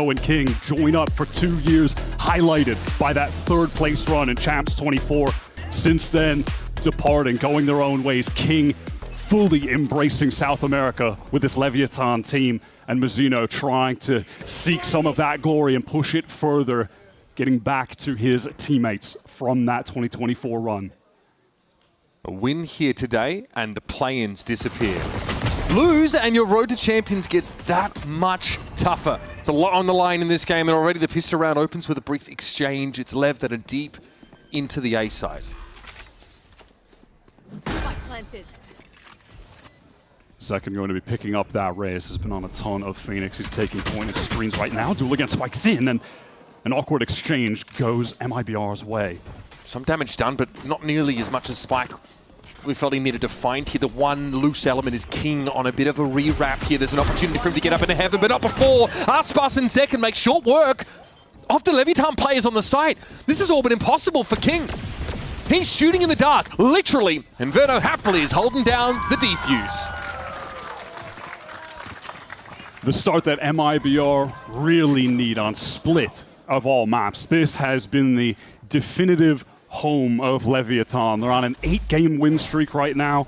and King join up for 2 years, highlighted by that third place run in Champs 24. Since then, departing, going their own ways. King fully embracing South America with this Leviathan team, and Mazzino trying to seek some of that glory and push it further, getting back to his teammates from that 2024 run. A win here today, and the play-ins disappear. Lose, and your road to champions gets that much tougher. It's a lot on the line in this game, and already the pistol round opens with a brief exchange. It's LEV that are deep into the A side. Second going to be picking up that race. Has been on a ton of Phoenix. He's taking point of screens right now. Duel against Spike's in, and an awkward exchange goes MIBR's way. Some damage done, but not nearly as much as Spike we felt he needed to find here. The one loose element is King on a bit of a re-wrap here. There's an opportunity for him to get up into heaven, but not before. Aspas in second makes short work of the Leviathan players on the site. This has all been impossible for King. He's shooting in the dark, literally, and Verno happily is holding down the defuse. The start that MIBR really need on Split of all maps. This has been the definitive home of Leviathan. They're on an 8-game win streak right now.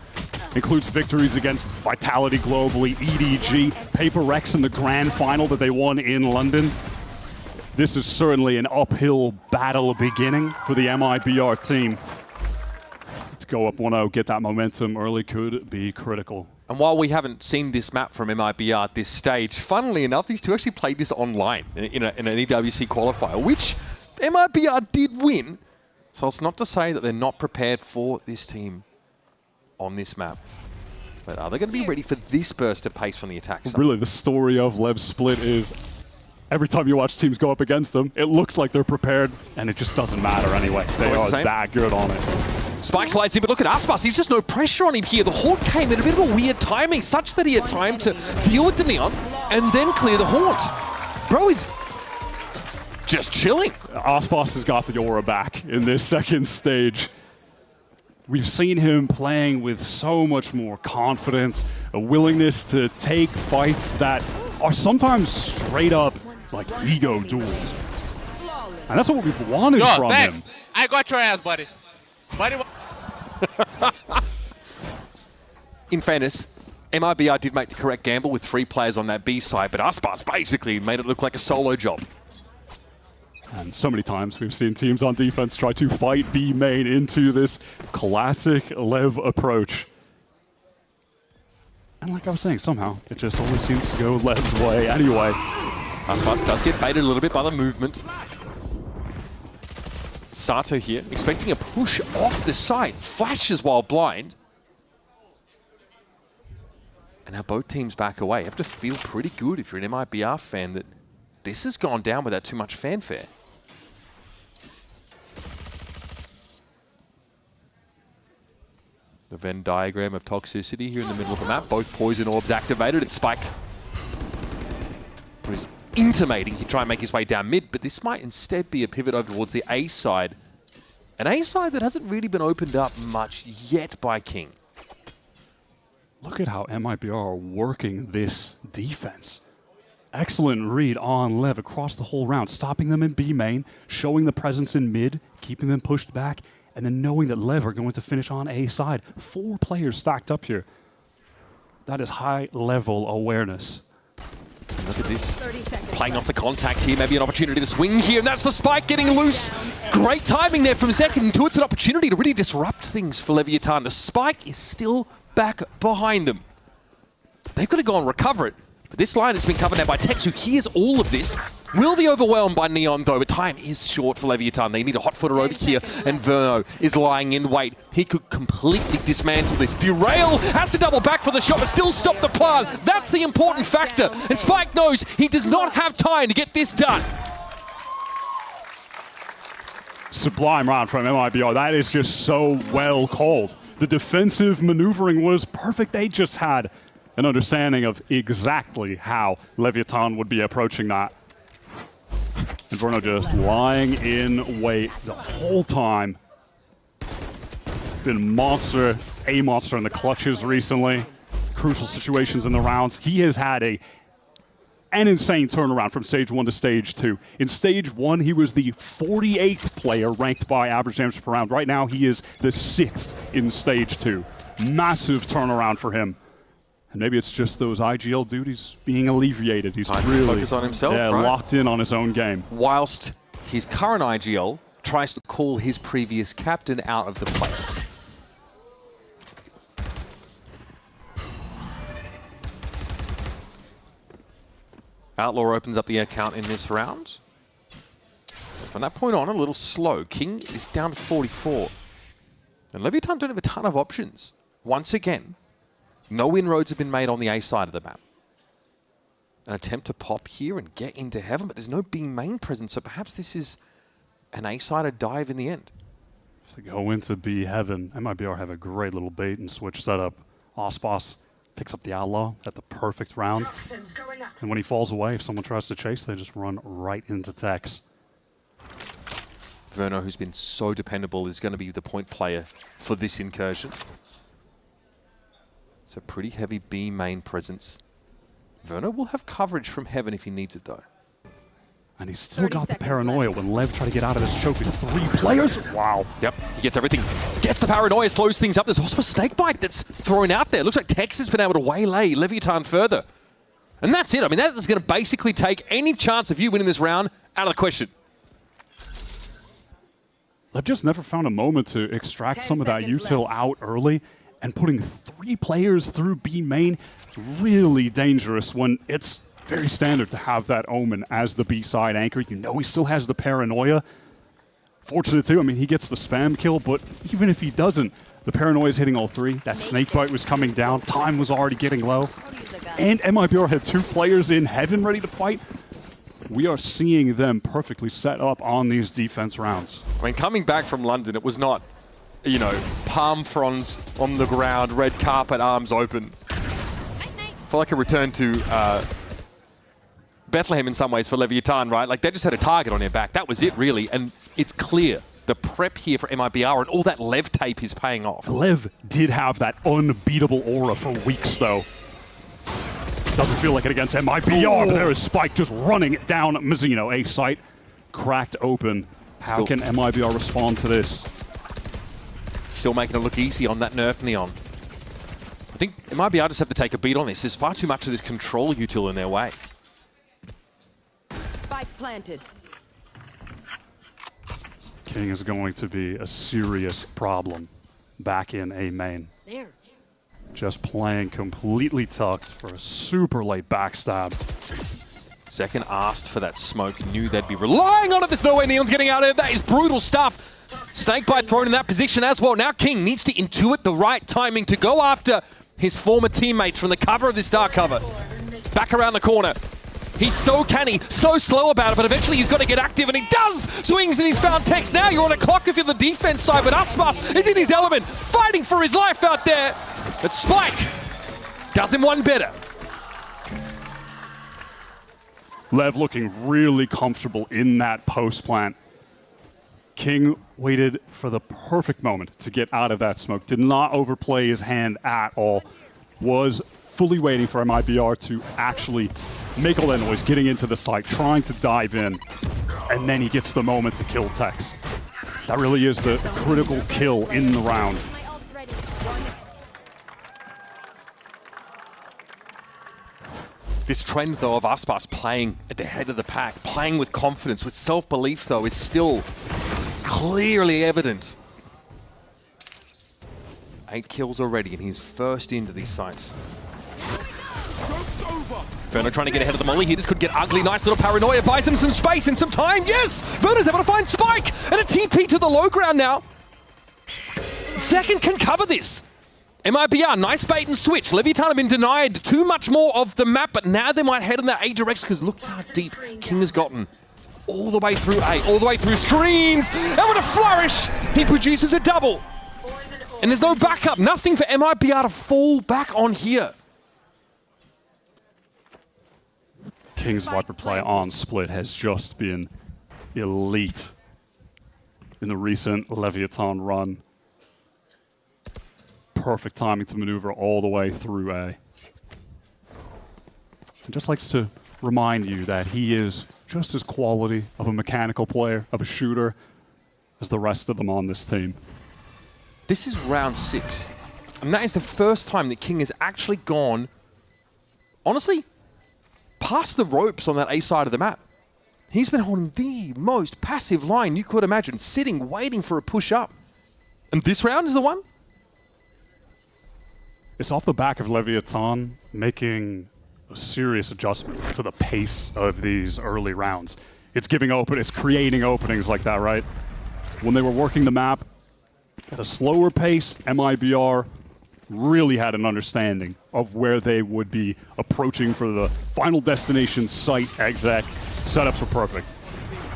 Includes victories against Vitality globally, EDG, Paper Rex in the grand final that they won in London. This is certainly an uphill battle beginning for the MIBR team. To go up 1-0, get that momentum early could be critical. And while we haven't seen this map from MIBR at this stage, funnily enough, these two actually played this online in an EWC qualifier, which MIBR did win. So it's not to say that they're not prepared for this team on this map. But are they going to be ready for this burst of pace from the attack side? Really, the story of LEV Split is every time you watch teams go up against them, it looks like they're prepared, and it just doesn't matter anyway. They are that good on it. Spike slides in, but look at Aspas. He's just no pressure on him here. The Haunt came in a bit of a weird timing, such that he had time to deal with the Neon and then clear the Haunt. Bro is just chilling. Aspas has got the aura back in this second stage. We've seen him playing with so much more confidence, a willingness to take fights that are sometimes straight up like ego duels. And that's what we've wanted from him. I got your ass, buddy. In fairness, MIBR did make the correct gamble with 3 players on that B side, but Aspas basically made it look like a solo job. And so many times we've seen teams on defense try to fight B main into this classic LEV approach. And like I was saying, somehow it just always seems to go LEV's way anyway. Aspas does get baited a little bit by the movement. Sato here, expecting a push off the side, flashes while blind. And now both teams back away. You have to feel pretty good if you're an MIBR fan that this has gone down without too much fanfare. The Venn diagram of toxicity here in the middle of the map. Both poison orbs activated. It's Spike who's intimating he'd try and make his way down mid, but this might instead be a pivot over towards the A side. An A side that hasn't really been opened up much yet by King. Look at how MIBR are working this defense. Excellent read on LEV across the whole round, stopping them in B main, showing the presence in mid, keeping them pushed back, and then knowing that LEV are going to finish on A side. 4 players stacked up here. That is high-level awareness. And look at this, playing off the contact here, maybe an opportunity to swing here, and that's the Spike getting loose. Great timing there from Zek, and it's an opportunity to really disrupt things for Leviathan. The Spike is still back behind them. They've got to go and recover it. But this line has been covered now by Tex, who hears all of this. Will be overwhelmed by Neon, though, but time is short for Leviathan. They need a hot footer over here, and Verno is lying in wait. He could completely dismantle this. Derail has to double back for the shot, but still stop the plant. That's the important factor, and Spike knows he does not have time to get this done. Sublime round from MIBR. That is just so well called. The defensive maneuvering was perfect. They just had an understanding of exactly how Leviathan would be approaching that. And Verno just lying in wait the whole time. Been a monster in the clutches recently. Crucial situations in the rounds. He has had a an insane turnaround from stage 1 to stage 2. In stage 1, he was the 48th player ranked by average damage per round. Right now, he is the 6th in stage 2. Massive turnaround for him. And maybe it's just those IGL duties being alleviated. He's really focus on himself, right? Locked in on his own game. Whilst his current IGL tries to call his previous captain out of the playoffs. Outlaw opens up the account in this round. From that point on, a little slow. King is down to 44. And Leviathan don't have a ton of options. Once again, no inroads have been made on the A side of the map. An attempt to pop here and get into heaven, but there's no B main presence, so perhaps this is an A-sided dive in the end. To go into B heaven, MIBR have a great little bait and switch setup. Ospas picks up the Outlaw at the perfect round. And when he falls away, if someone tries to chase, they just run right into Tex. Verno, who's been so dependable, is going to be the point player for this incursion. It's a pretty heavy B main presence. Verno will have coverage from heaven if he needs it, though. And he's still got the paranoia left. When Lev tried to get out of this choke with 3 players. Wow. Yep, he gets everything. Gets the paranoia, slows things up. There's also a snakebite that's thrown out there. Looks like Tex has been able to waylay Leviathan further. And that's it. I mean, that is going to basically take any chance of you winning this round out of the question. Lev just never found a moment to extract some of that util out early, and putting 3 players through B main, really dangerous when it's very standard to have that Omen as the B-side anchor. You know he still has the paranoia. Fortunate too, I mean, he gets the spam kill, but even if he doesn't, the paranoia is hitting all 3. That snakebite was coming down, time was already getting low. And MIBR had 2 players in heaven ready to fight. We are seeing them perfectly set up on these defense rounds. I mean, coming back from London, it was not, you know, palm fronds on the ground, red carpet, arms open. Felt like a return to Bethlehem in some ways for Leviathan, right? Like, they just had a target on their back. That was it, really. And it's clear the prep here for MIBR and all that Lev tape is paying off. Lev did have that unbeatable aura for weeks, though. Doesn't feel like it against MIBR, but there is Spike just running down Mazzino. A site cracked open. How can MIBR respond to this? Still making it look easy on that nerf Neon. I think MIBR just have to take a beat on this. There's far too much of this control util in their way. Spike planted. King is going to be a serious problem back in A main. There. Just playing completely tucked for a super late backstab. Second asked for that smoke, knew they'd be relying on it. There's no way Neon's getting out of it. That is brutal stuff. Snakebite thrown in that position as well. Now King needs to intuit the right timing to go after his former teammates from the cover of this dark cover. Back around the corner. He's so canny, so slow about it, but eventually he's got to get active, and he does! Swings and he's found Tex. Now you're on a clock if you're the defense side, but Aspas is in his element, fighting for his life out there. But Spike does him one better. Lev looking really comfortable in that post plant. King waited for the perfect moment to get out of that smoke. Did not overplay his hand at all. Was fully waiting for MIBR to actually make all that noise, getting into the site, trying to dive in, and then he gets the moment to kill Tex. That really is the critical kill in the round. This trend, though, of Aspas playing at the head of the pack, playing with confidence, with self-belief, though, is still clearly evident. 8 kills already, and he's first into these sites. Verno trying to get ahead of the molly here. This could get ugly. Nice little paranoia. Buys him some space and some time. Yes! Verno's able to find Spike! And a TP to the low ground now. Second can cover this. MIBR, nice bait and switch. Leviathan have been denied too much more of the map, but now they might head in that A direction because look how deep King has gotten. All the way through A, all the way through screens. And with a flourish, he produces a double. And there's no backup, nothing for MIBR to fall back on here. King's Viper play on split has just been elite in the recent Leviathan run. Perfect timing to maneuver all the way through A. And just likes to remind you that he is just as quality of a mechanical player, of a shooter, as the rest of them on this team. This is round 6. And that is the first time that King has actually gone, honestly, past the ropes on that A side of the map. He's been holding the most passive line you could imagine, sitting, waiting for a push up. And this round is the one? It's off the back of Leviathan making a serious adjustment to the pace of these early rounds. It's creating openings like that, right? When they were working the map at a slower pace, MIBR really had an understanding of where they would be approaching for the final destination site exec. Setups were perfect.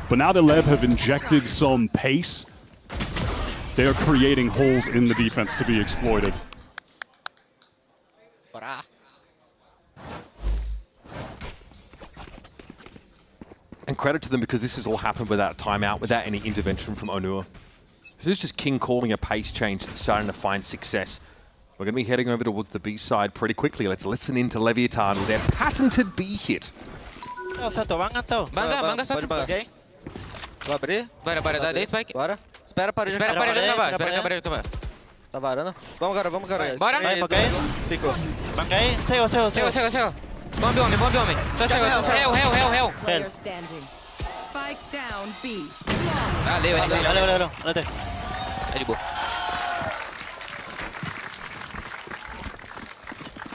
But now that LEV have injected some pace, they are creating holes in the defense to be exploited. And credit to them because this has all happened without timeout, without any intervention from Onua. This is just King calling a pace change and starting to find success. We're going to be heading over towards the B side pretty quickly. Let's listen in to Leviathan with their patented B hit. Bangga satu. Ok. Vou abrir. Bora, dá 10, Spike. Bora. Espera a parede acabar. Espera a parede acabar. Tá varando. Vamos, cara. Bora. Aí, ok. Ficou. Banquei. Saiu. Bombe homem. Só saiu. Réu. Spike down B. Valeu. É de boa.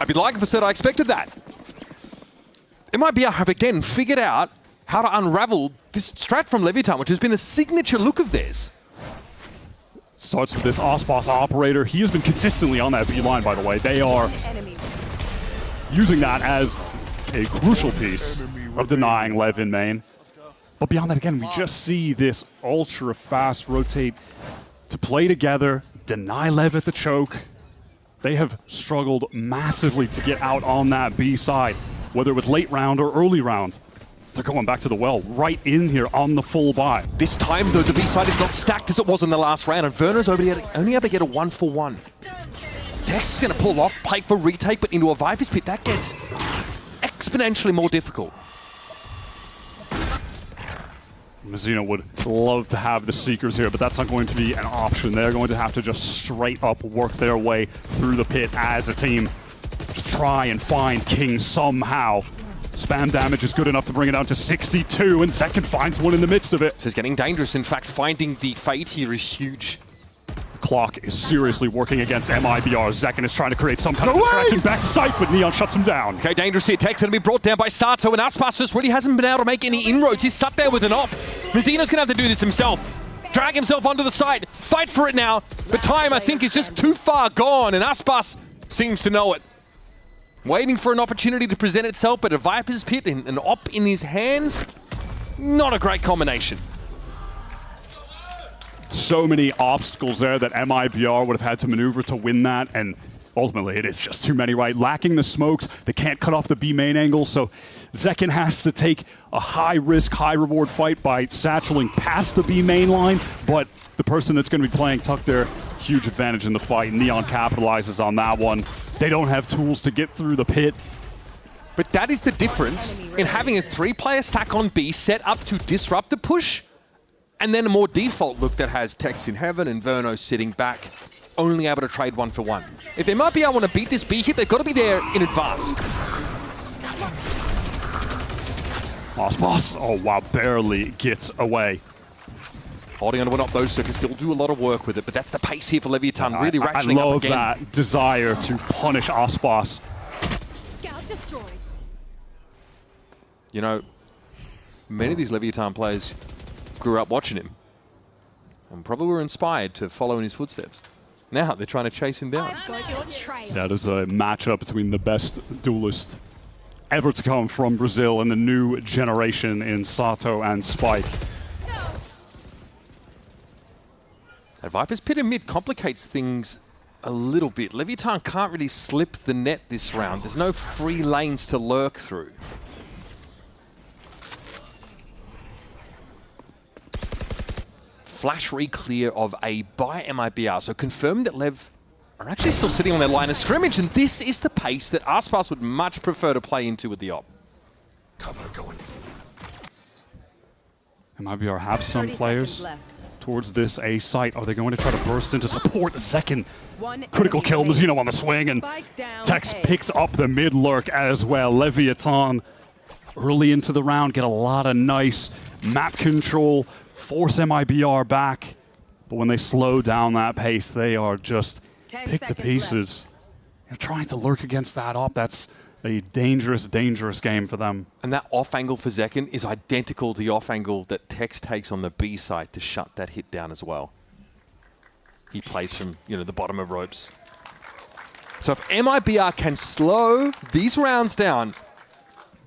I'd be lying if I said I expected that. MIBR have again figured out how to unravel this strat from Leviathan, which has been a signature look of theirs. Starts with this Ospas operator. He has been consistently on that B line, by the way. They are using that as a crucial piece of denying LEV in main. But beyond that, again, we just see this ultra-fast rotate to play together, deny LEV at the choke. They have struggled massively to get out on that B side, whether it was late round or early round. They're going back to the well, right in here on the full buy. This time, though, the B side is not stacked as it was in the last round, and Werner's only able to get a 1-for-1. Dex is going to pull off, play for retake, but into a Viper's Pit. That gets exponentially more difficult. Mizzino would love to have the Seekers here, but that's not going to be an option. They're going to have to just straight up work their way through the pit as a team. Just try and find King somehow. Spam damage is good enough to bring it down to 62, and Zekin finds one in the midst of it. This is getting dangerous. In fact, finding the Fade here is huge. The clock is seriously working against MIBR. Zekin is trying to create some kind of distraction back sight, but Neon shuts him down. Okay, dangerous here. Tech's going to be brought down by Sato, and Aspas just really hasn't been able to make any inroads. He's sat there with an op. Mizzino's going to have to do this himself. Drag himself onto the side. Fight for it now. But time, I think, is just too far gone, and Aspas seems to know it. Waiting for an opportunity to present itself, but a Viper's Pit and an op in his hands, not a great combination. So many obstacles there that MIBR would have had to maneuver to win that, and ultimately it is just too many, right? Lacking the smokes, they can't cut off the B main angle, so Zekin has to take a high-risk, high-reward fight by satcheling past the B main line, but the person that's going to be playing Tuck there, huge advantage in the fight. Neon capitalizes on that one. They don't have tools to get through the pit. But that is the difference in having a 3-player stack on B set up to disrupt the push, and then a more default look that has Tex in heaven and Verno sitting back, only able to trade 1-for-1. If they might be able to beat this B hit, they've got to be there in advance. Ospas, oh wow, barely gets away. Holding onto an op though, so can still do a lot of work with it, but that's the pace here for Leviathan, really ratcheting I love up again. that desire to punish Ospas. Scout destroyed. You know, many of these Leviathan players grew up watching him and probably were inspired to follow in his footsteps. Now they're trying to chase him down. That is a matchup between the best duelist ever to come from Brazil and the new generation in Sato and Spike. That Viper's Pit in mid complicates things a little bit. Leviathan can't really slip the net this round. There's no free lanes to lurk through. Flash re-clear of a by MIBR, so confirming that LEV are actually still sitting on their line of scrimmage, and this is the pace that Aspas would much prefer to play into with the op. Cover MIBR have some 30 players seconds left. towards this A site. Are they going to try to burst into support? A second One critical enemy kill. remaining. Mizuno on the swing, and Spike down Tex A. picks up the mid lurk as well. Leviathan early into the round get a lot of nice map control, force MIBR back. But when they slow down that pace, they are just 10 picked to seconds pieces. They're trying to lurk against that op. That's a dangerous, dangerous game for them. And that off angle for Zekken is identical to the off angle that Tex takes on the B side to shut that hit down as well. He plays from, the bottom of ropes. So if MIBR can slow these rounds down,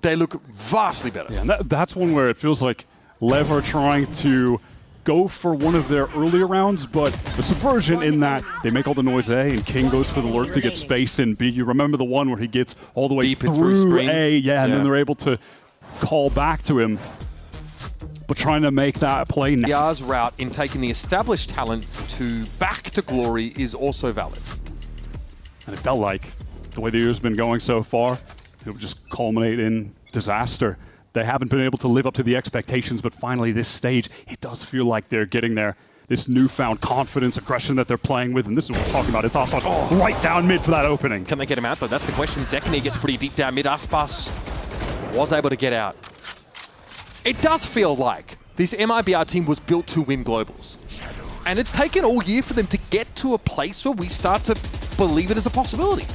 they look vastly better. Yeah, and that's one where it feels like LEV are trying to go for one of their earlier rounds, but the subversion in that they make all the noise A and King goes for the lurk to get space in B. You remember the one where he gets all the way Deep through screens. A, and then they're able to call back to him. But trying to make that play now. MIBR's route in taking the established talent to back to glory is also valid. And it felt like the way the year's been going so far, it would just culminate in disaster. They haven't been able to live up to the expectations, but finally this stage, it does feel like they're getting there. This newfound confidence, aggression that they're playing with, and this is what we're talking about. It's Aspas right down mid for that opening. Can they get him out though? That's the question. Zekken gets pretty deep down mid. Aspas was able to get out. It does feel like this MIBR team was built to win globals. And it's taken all year for them to get to a place where we start to believe it as a possibility.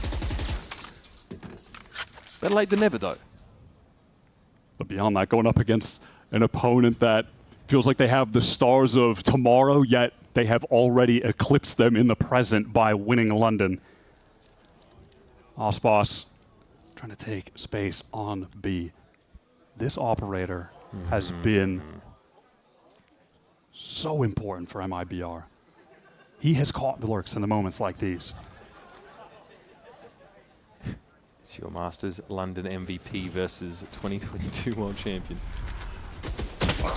Better late than never though. But beyond that, going up against an opponent that feels like they have the stars of tomorrow, yet they have already eclipsed them in the present by winning London. Aspas trying to take space on B. This operator has been so important for MIBR. He has caught the lurks in the moments like these. It's your Masters London MVP versus 2022 World Champion.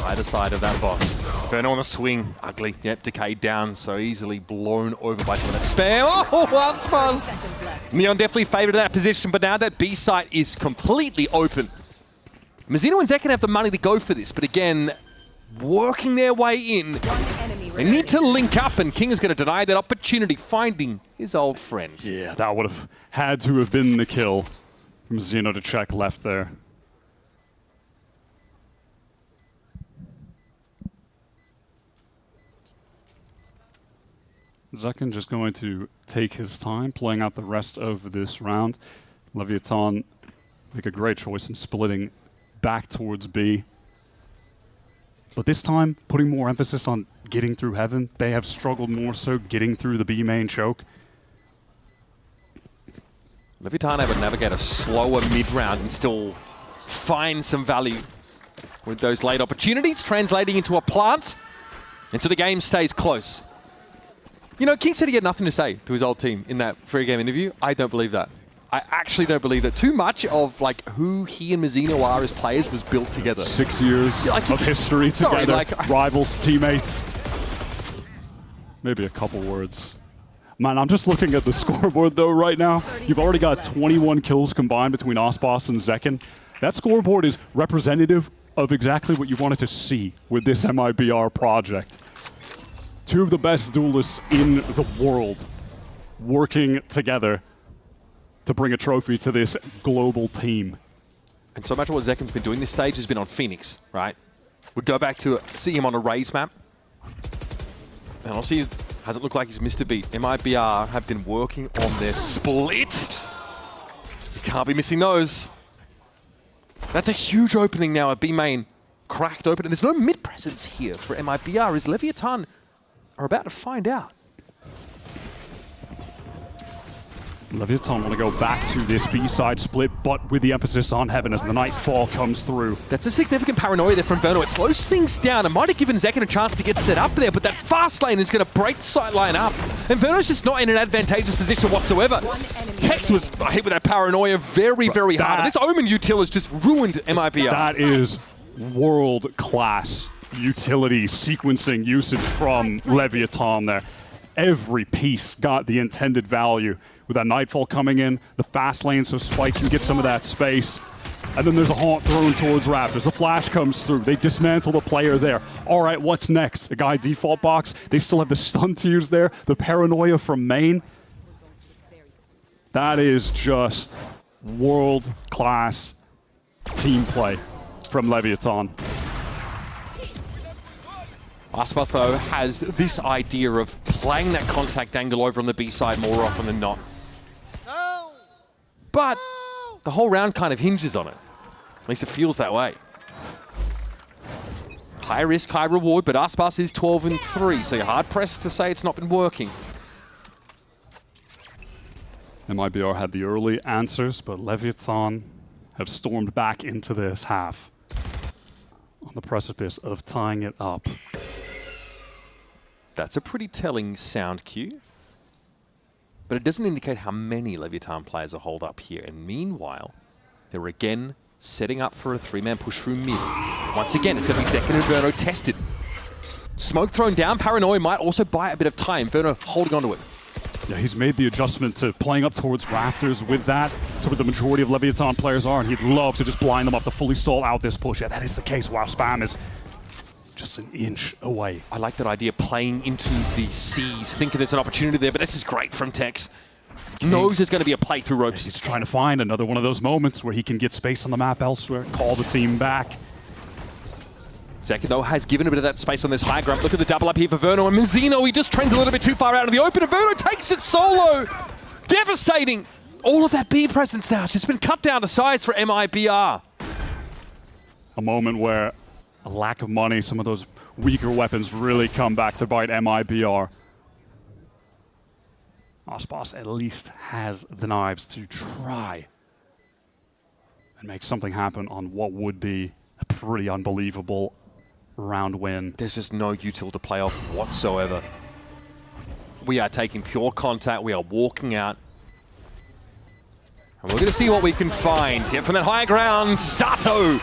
Either side of that box. Verno on the swing. Ugly. Yep, decayed down. So easily blown over by some of that spam. Oh, Aspas! Neon definitely favored that position, but now that B site is completely open. Mizuno and Zekken have the money to go for this, but again, working their way in. They need to link up, and King is going to deny that opportunity, finding his old friend. Yeah, that would have had to have been the kill from Zeno to check left there. Zekken just going to take his time, playing out the rest of this round. Leviathan make a great choice in splitting back towards B. But this time, putting more emphasis on getting through Heaven. They have struggled more so getting through the B main choke. Leviathan able to navigate a slower mid-round and still find some value with those late opportunities, translating into a plant. And so the game stays close. You know, King said he had nothing to say to his old team in that free game interview. I don't believe that. I actually don't believe that. Too much of like who he and Mizuno are as players was built together. 6 years of history together, rivals, teammates. Maybe a couple words. Man, I'm just looking at the scoreboard though right now. You've already got 21 kills combined between Aspas and Zekken. That scoreboard is representative of exactly what you wanted to see with this MIBR project. Two of the best duelists in the world working together to bring a trophy to this global team. And so much of what Zekken's been doing this stage has been on Phoenix, right? We'd go back to see him on a Raze map. And honestly, hasn't looked like he's missed a beat. MIBR have been working on their split. You can't be missing those. That's a huge opening now at B main. Cracked open. And there's no mid presence here for MIBR as Leviathan are about to find out. Leviathan want to go back to this B-side split, but with the emphasis on Heaven as the Nightfall comes through. That's a significant paranoia there from Verno. It slows things down. It might have given Zekken a chance to get set up there, but that fast lane is going to break the sight line up. And Verno's just not in an advantageous position whatsoever. Tex was hit with that paranoia very, very hard. And this Omen util has just ruined MIBR. That is world-class utility sequencing usage from Leviathan there. Every piece got the intended value. With that Nightfall coming in, the fast lane so Spike can get some of that space. And then there's a haunt thrown towards Raptors. A flash comes through. They dismantle the player there. All right, what's next? The guy default box. They still have the stun tiers there. The paranoia from main. That is just world-class team play from Leviathan. Aspas, though, has this idea of playing that contact angle over on the B side more often than not. But the whole round kind of hinges on it. At least it feels that way. High risk, high reward, but Aspas is 12-3, so you're hard-pressed to say it's not been working. MIBR had the early answers, but Leviathan have stormed back into this half on the precipice of tying it up. That's a pretty telling sound cue, but it doesn't indicate how many Leviathan players are holed up here. And meanwhile, they're again setting up for a three-man push through mid. Once again, it's going to be Zekken and Verno tested. Smoke thrown down. Paranoia might also buy a bit of time. Verno holding onto it. Yeah, he's made the adjustment to playing up towards Rafters with that. That's where the majority of Leviathan players are, and he'd love to just blind them up to fully stall out this push. Yeah, that is the case while Spam is just an inch away. I like that idea, playing into the C's, thinking there's an opportunity there, but this is great from Tex. Knows there's going to be a play through ropes. He's trying to find another one of those moments where he can get space on the map elsewhere, call the team back. Zekken, though, has given a bit of that space on this high ground. Look at the double up here for Verno and Mizzino. He just trends a little bit too far out of the open, and Verno takes it solo. Devastating. All of that B presence now. It's just been cut down to size for MIBR. A moment where a lack of money, some of those weaker weapons really come back to bite MIBR. Aspas at least has the knives to try and make something happen on what would be a pretty unbelievable round win. There's just no util to play off whatsoever. We are taking pure contact. We are walking out. And we're going to see what we can find here from that high ground. Sato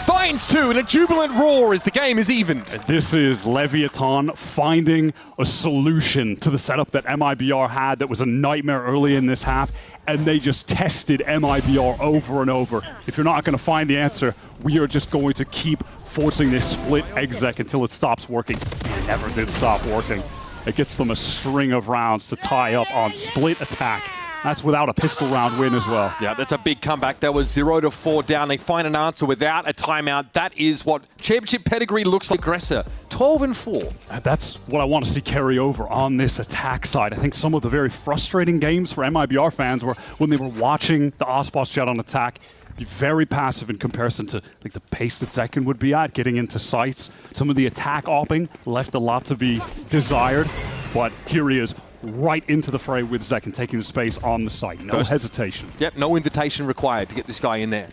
finds two, and a jubilant roar as the game is evened. This is Leviathan finding a solution to the setup that MIBR had that was a nightmare early in this half, and they just tested MIBR over and over. If you're not going to find the answer, we are just going to keep forcing this split exec until it stops working. It never did stop working. It gets them a string of rounds to tie up on split attack. That's without a pistol round win as well. Yeah, that's a big comeback. That was 0-4 down. They find an answer without a timeout. That is what championship pedigree looks like. Aggressor, 12-4. That's what I want to see carry over on this attack side. I think some of the very frustrating games for MIBR fans were when they were watching the Aspas Jet on attack be very passive in comparison to like the pace that Zekken would be at, getting into sites. Some of the attack opping left a lot to be desired, but here he is, right into the fray with Zekken, taking the space on the site. No hesitation. Yep, no invitation required to get this guy in there.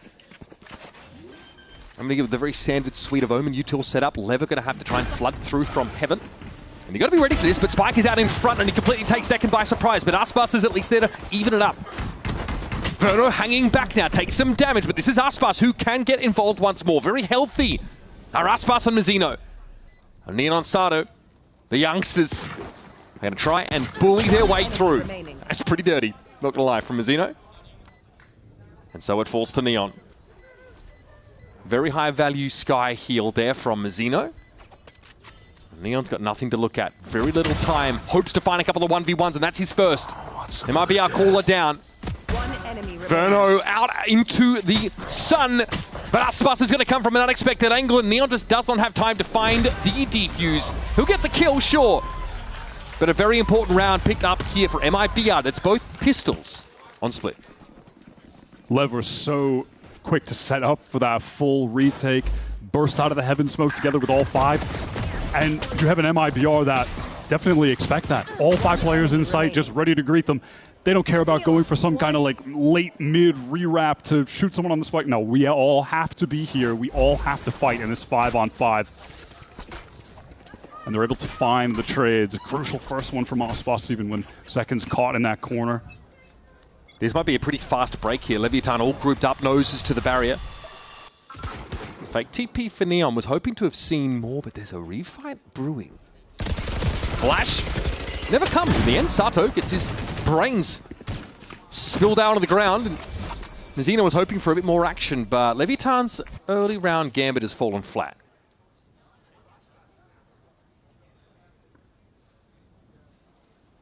I'm going to give the very standard suite of Omen util setup. Lever going to have to try and flood through from heaven. And you got to be ready for this, but Spike is out in front and he completely takes Zekken by surprise. But Aspas is at least there to even it up. Verno hanging back now, takes some damage, but this is Aspas who can get involved once more. Very healthy are Aspas and Mizzino. And Neon Sato, the youngsters, are going to try and bully their way through. That's pretty dirty, not going to lie, from Mizzino. And so it falls to Neon. Very high value Sky heal there from Mizzino. Neon's got nothing to look at. Very little time. Hopes to find a couple of 1v1s, and that's his first. There might be our caller down. Verno out into the sun, but Aspas is going to come from an unexpected angle, and Neon just does not have time to find the defuse. He'll get the kill, sure, but a very important round picked up here for MIBR. That's both pistols on split. Lever so quick to set up for that full retake, burst out of the heaven smoke together with all five, and you have an MIBR that definitely expect that. All five players in sight, just ready to greet them. They don't care about going for some kind of like late mid re-wrap to shoot someone on the spike. No, we all have to be here. We all have to fight in this 5-on-5. And they're able to find the trades. A crucial first one from Aspas, even when Zekken's caught in that corner. This might be a pretty fast break here. Leviathan all grouped up, noses to the barrier. Fake TP for Neon was hoping to have seen more, but there's a refight brewing. Flash never comes in the end. Sato gets his brains spilled out on the ground, and Nazino was hoping for a bit more action, but Leviatan's early round gambit has fallen flat.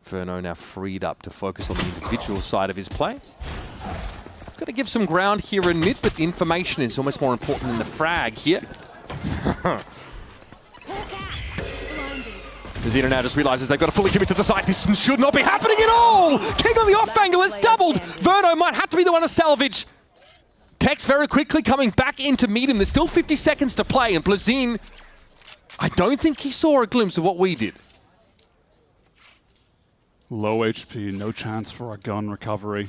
Verno now freed up to focus on the individual side of his play. Got to give some ground here in mid, but the information is almost more important than the frag here. Nazino now just realizes they've got to fully commit to the side. This should not be happening at all! King on the off angle has doubled! Verno might have to be the one to salvage. Tex very quickly coming back in to meet him. There's still 50 seconds to play, and Blazin, I don't think he saw a glimpse of what we did. Low HP, no chance for a gun recovery.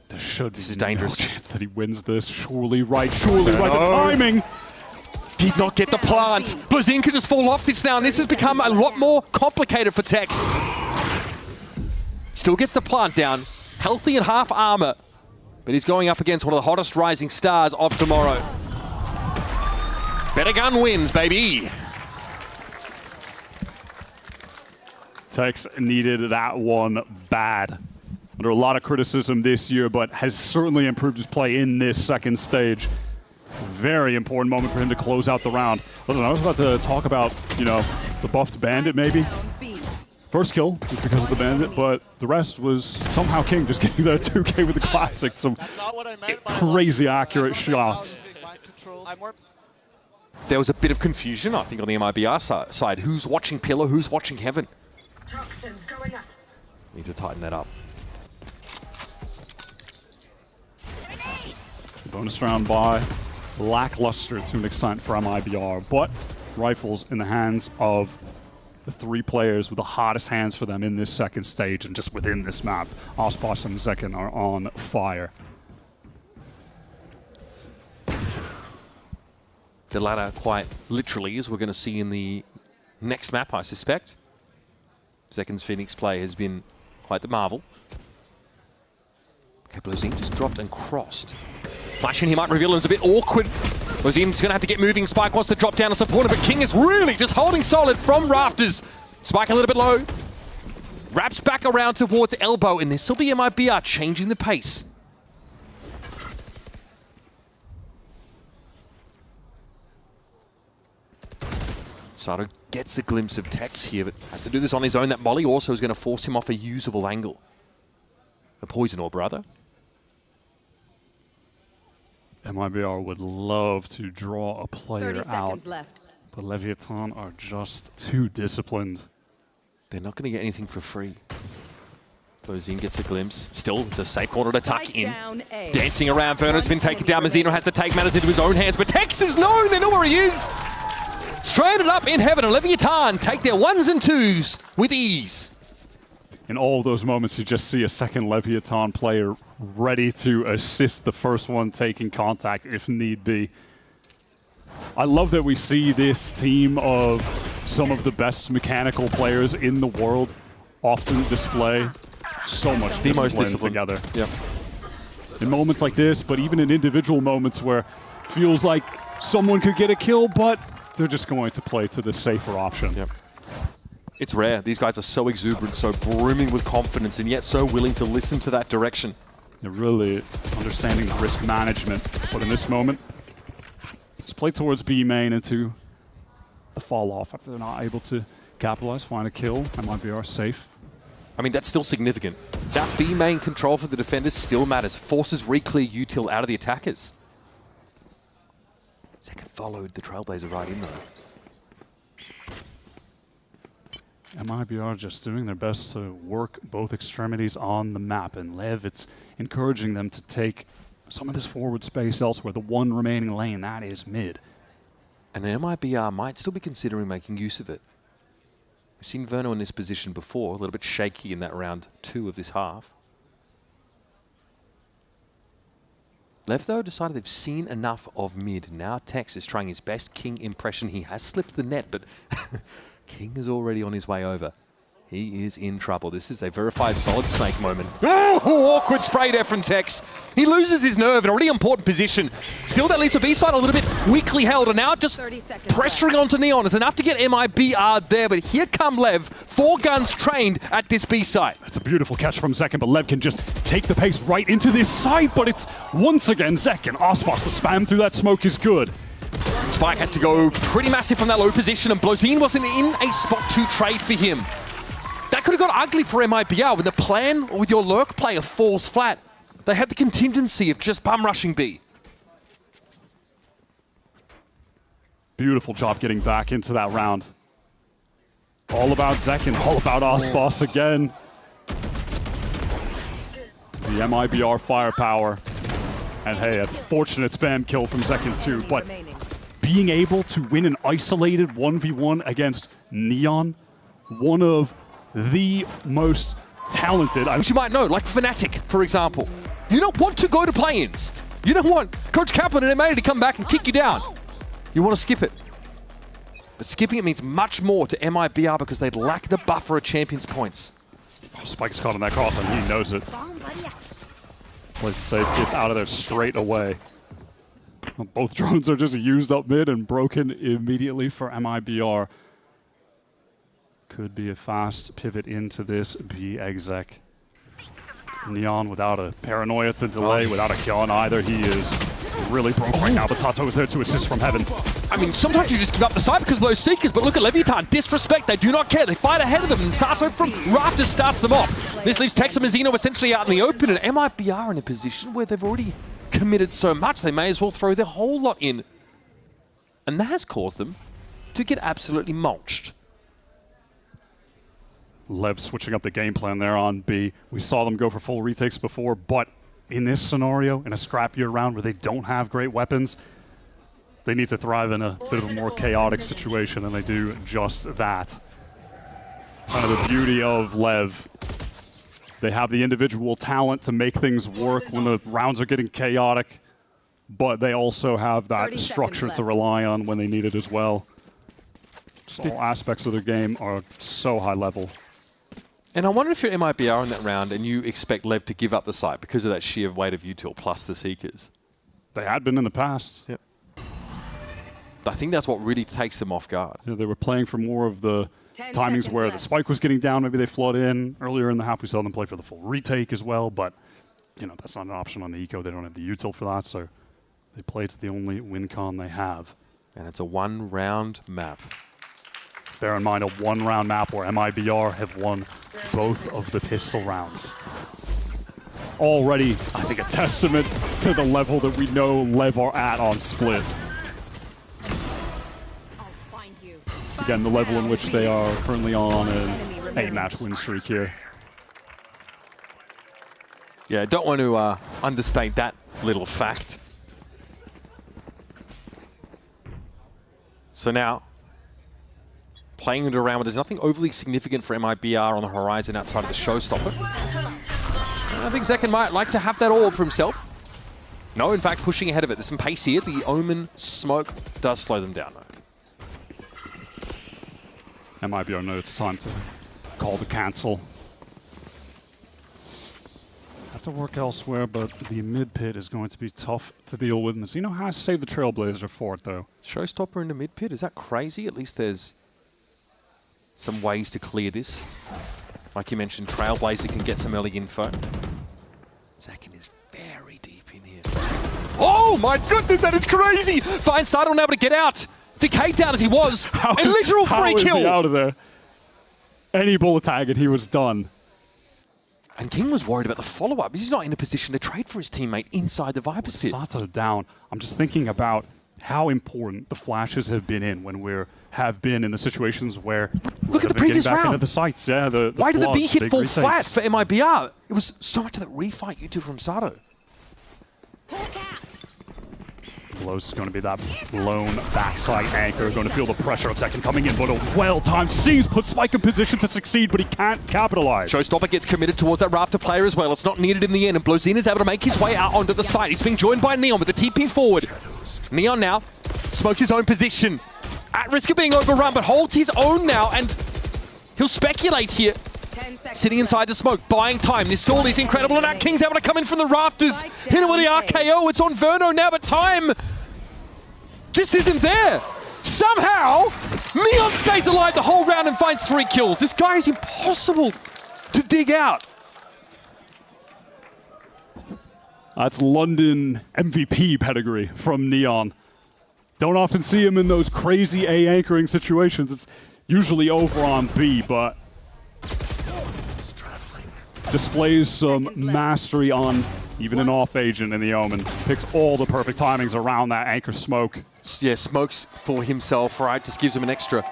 There should be dangerous. No chance that he wins this. Surely right, surely right. The timing! Did not get the plant. Blazin could just fall off this now, and this has become a lot more complicated for Tex. Still gets the plant down. Healthy and half armor. But he's going up against one of the hottest rising stars of tomorrow. Better gun wins, baby. Tex needed that one bad. Under a lot of criticism this year, but has certainly improved his play in this second stage. Very important moment for him to close out the round. Listen, I was about to talk about, the buffed bandit maybe. First kill was because of the bandit, but the rest was somehow King just getting the 2K with the classic. Some crazy accurate shots. There was a bit of confusion, I think, on the MIBR side. Who's watching Pillar? Who's watching Heaven? Toxins going up. Need to tighten that up. Bonus round by lackluster to an extent for MIBR, but rifles in the hands of the three players with the hottest hands for them in this second stage and just within this map. Ospas and Zekin are on fire. The latter quite literally, as we're going to see in the next map, I suspect. Zekin's Phoenix play has been quite the marvel. Okay, Blazin just dropped and crossed. Flashing, he might reveal him as a bit awkward. Blazin's going to have to get moving. Spike wants to drop down and support him, but King is really just holding solid from rafters. Spike a little bit low. Wraps back around towards elbow, and this will be MIBR changing the pace. Sato gets a glimpse of Tex here, but has to do this on his own. That molly also is going to force him off a usable angle. A poison orb, rather. MIBR would love to draw a player 30 out, seconds left. but Leviathan are just too disciplined. They're not going to get anything for free. Blazin gets a glimpse. Still, it's a safe corner to tuck in. Dancing around, Verno's been taken down. Mazino has to take matters into his own hands, but Tex is known. They know where he is. Stranded up in heaven, and Leviathan take their ones and twos with ease. In all those moments, you just see a second Leviathan player ready to assist the first one taking contact if need be. I love that we see this team of some of the best mechanical players in the world often display so much discipline together. Yep. In moments like this, but even in individual moments where it feels like someone could get a kill, but they're just going to play to the safer option. Yep. It's rare. These guys are so exuberant, so brimming with confidence, and yet so willing to listen to that direction. They're really understanding risk management. But in this moment, let's play towards B main into the fall off after they're not able to capitalize, find a kill. MIBR safe. I mean, that's still significant. That B main control for the defenders still matters. Forces re-clear util out of the attackers. Second followed the Trailblazer right in though. MIBR just doing their best to work both extremities on the map, and LEV, it's encouraging them to take some of this forward space elsewhere. The one remaining lane, that is mid. And MIBR might still be considering making use of it. We've seen Verno in this position before, a little bit shaky in that round 2 of this half. LEV, though, decided they've seen enough of mid. Now Tex is trying his best King impression. He has slipped the net, but King is already on his way over. He is in trouble. This is a verified solid snake moment. Oh, awkward spray there from Tex. He loses his nerve in a really important position. Still, that leaves a B-side a little bit weakly held, and now just pressuring onto Neon is enough to get MIBR there, but here come LEV, 4 guns trained at this B-side. That's a beautiful catch from Zek, but LEV can just take the pace right into this side, but it's once again Zek and Ospas. The spam through that smoke is good. Spike has to go pretty massive from that low position, and Blozine wasn't in a spot to trade for him. That could have got ugly for MIBR when the plan with your lurk player falls flat. They had the contingency of just bum rushing B. Beautiful job getting back into that round. All about Zek and all about Ospas again. The MIBR firepower. And hey, a fortunate spam kill from Zek too, but being able to win an isolated 1v1 against Neon, one of the most talented. Which you might know, like Fnatic, for example. You don't want to go to play-ins. You don't want Coach Kaplan and MA to come back and kick you down. You want to skip it. But skipping it means much more to MIBR because they'd lack the buffer of Champions points. Oh, Spike's caught on that cross and he knows it. Let's say gets out of there straight away. Both drones are just used up mid and broken immediately for MIBR. Could be a fast pivot into this B exec. Neon without a paranoia to delay, without a kill on either. He is really broke right now, but Sato is there to assist from heaven. I mean, sometimes you just give up the side because of those Seekers, but look at Leviathan, disrespect, they do not care. They fight ahead of them, and Sato from Rafters starts them off. This leaves Tex and Mazzino essentially out in the open, and MIBR in a position where they've already committed so much, they may as well throw their whole lot in. And that has caused them to get absolutely mulched. LEV switching up the game plan there on B. We saw them go for full retakes before, but in this scenario, in a scrappier round where they don't have great weapons, they need to thrive in a bit of a more chaotic situation, and they do just that. Kind of the beauty of LEV. They have the individual talent to make things work when the rounds are getting chaotic, but they also have that structure to rely on when they need it as well. Just all aspects of the game are so high level. And I wonder if you're MIBR in that round and you expect LEV to give up the site because of that sheer weight of util plus the Seekers. They had been in the past. Yep. I think that's what really takes them off guard. Yeah, they were playing for more of the timings where the spike was getting down. Maybe they flood in. Earlier in the half, we saw them play for the full retake as well, but you know that's not an option on the eco. They don't have the util for that, so they play to the only win con they have. And it's a one-round map. Bear in mind, a one-round map where MIBR have won both of the pistol rounds. Already, I think, a testament to the level that we know LEV are at on Split. Again, the level in which they are currently on an 8-match win streak here. Yeah, I don't want to understate that little fact. So now, playing it around, there's nothing overly significant for MIBR on the horizon outside of the showstopper. I think Zekin might like to have that all for himself. No, in fact, pushing ahead of it. There's some pace here. The Omen smoke does slow them down, though. MIBR know it's time to call the cancel. Have to work elsewhere, but the mid pit is going to be tough to deal with. Mazzino has saved the Trailblazer for it, though. Showstopper in the mid pit, is that crazy? At least there's some ways to clear this. Like you mentioned, Trailblazer can get some early info. Zakin is very deep in here. Oh my goodness, that is crazy! Finds Sato now to get out. Decayed down as he was. A literal free kill. How is he out of there? Any bullet tag and he was done. And King was worried about the follow-up. He's not in a position to trade for his teammate inside the Viper's pit. Sato down. I'm just thinking about how important the flashes have been in when we have been in the situations where look at the previous round. Into the sights. Yeah, why did the B hit fall retakes. flat for MIBR? It was so much of that refight you did from Sato. Los is going to be that lone backside anchor, going to feel the pressure of Zekin coming in, but a well-timed seize puts Spike in position to succeed, but he can't capitalize. Showstopper gets committed towards that Raptor player as well. It's not needed in the end, and Blozine is able to make his way out onto the side. He's being joined by Neon with the TP forward. Neon now smokes his own position. At risk of being overrun, but holds his own now, and He'll speculate here. Sitting inside the smoke, buying time. This stall is incredible, and now King's able to come in from the rafters. Hit him with the RKO. It's on Verno now, but time just isn't there. Somehow, Neon stays alive the whole round and finds 3 kills. This guy is impossible to dig out. That's London MVP pedigree from Neon. Don't often see him in those crazy A anchoring situations. It's usually over on B, but displays some mastery on even an off agent in the Omen. Picks all the perfect timings around that anchor smoke. Yeah, smokes for himself, right? Just gives him an extra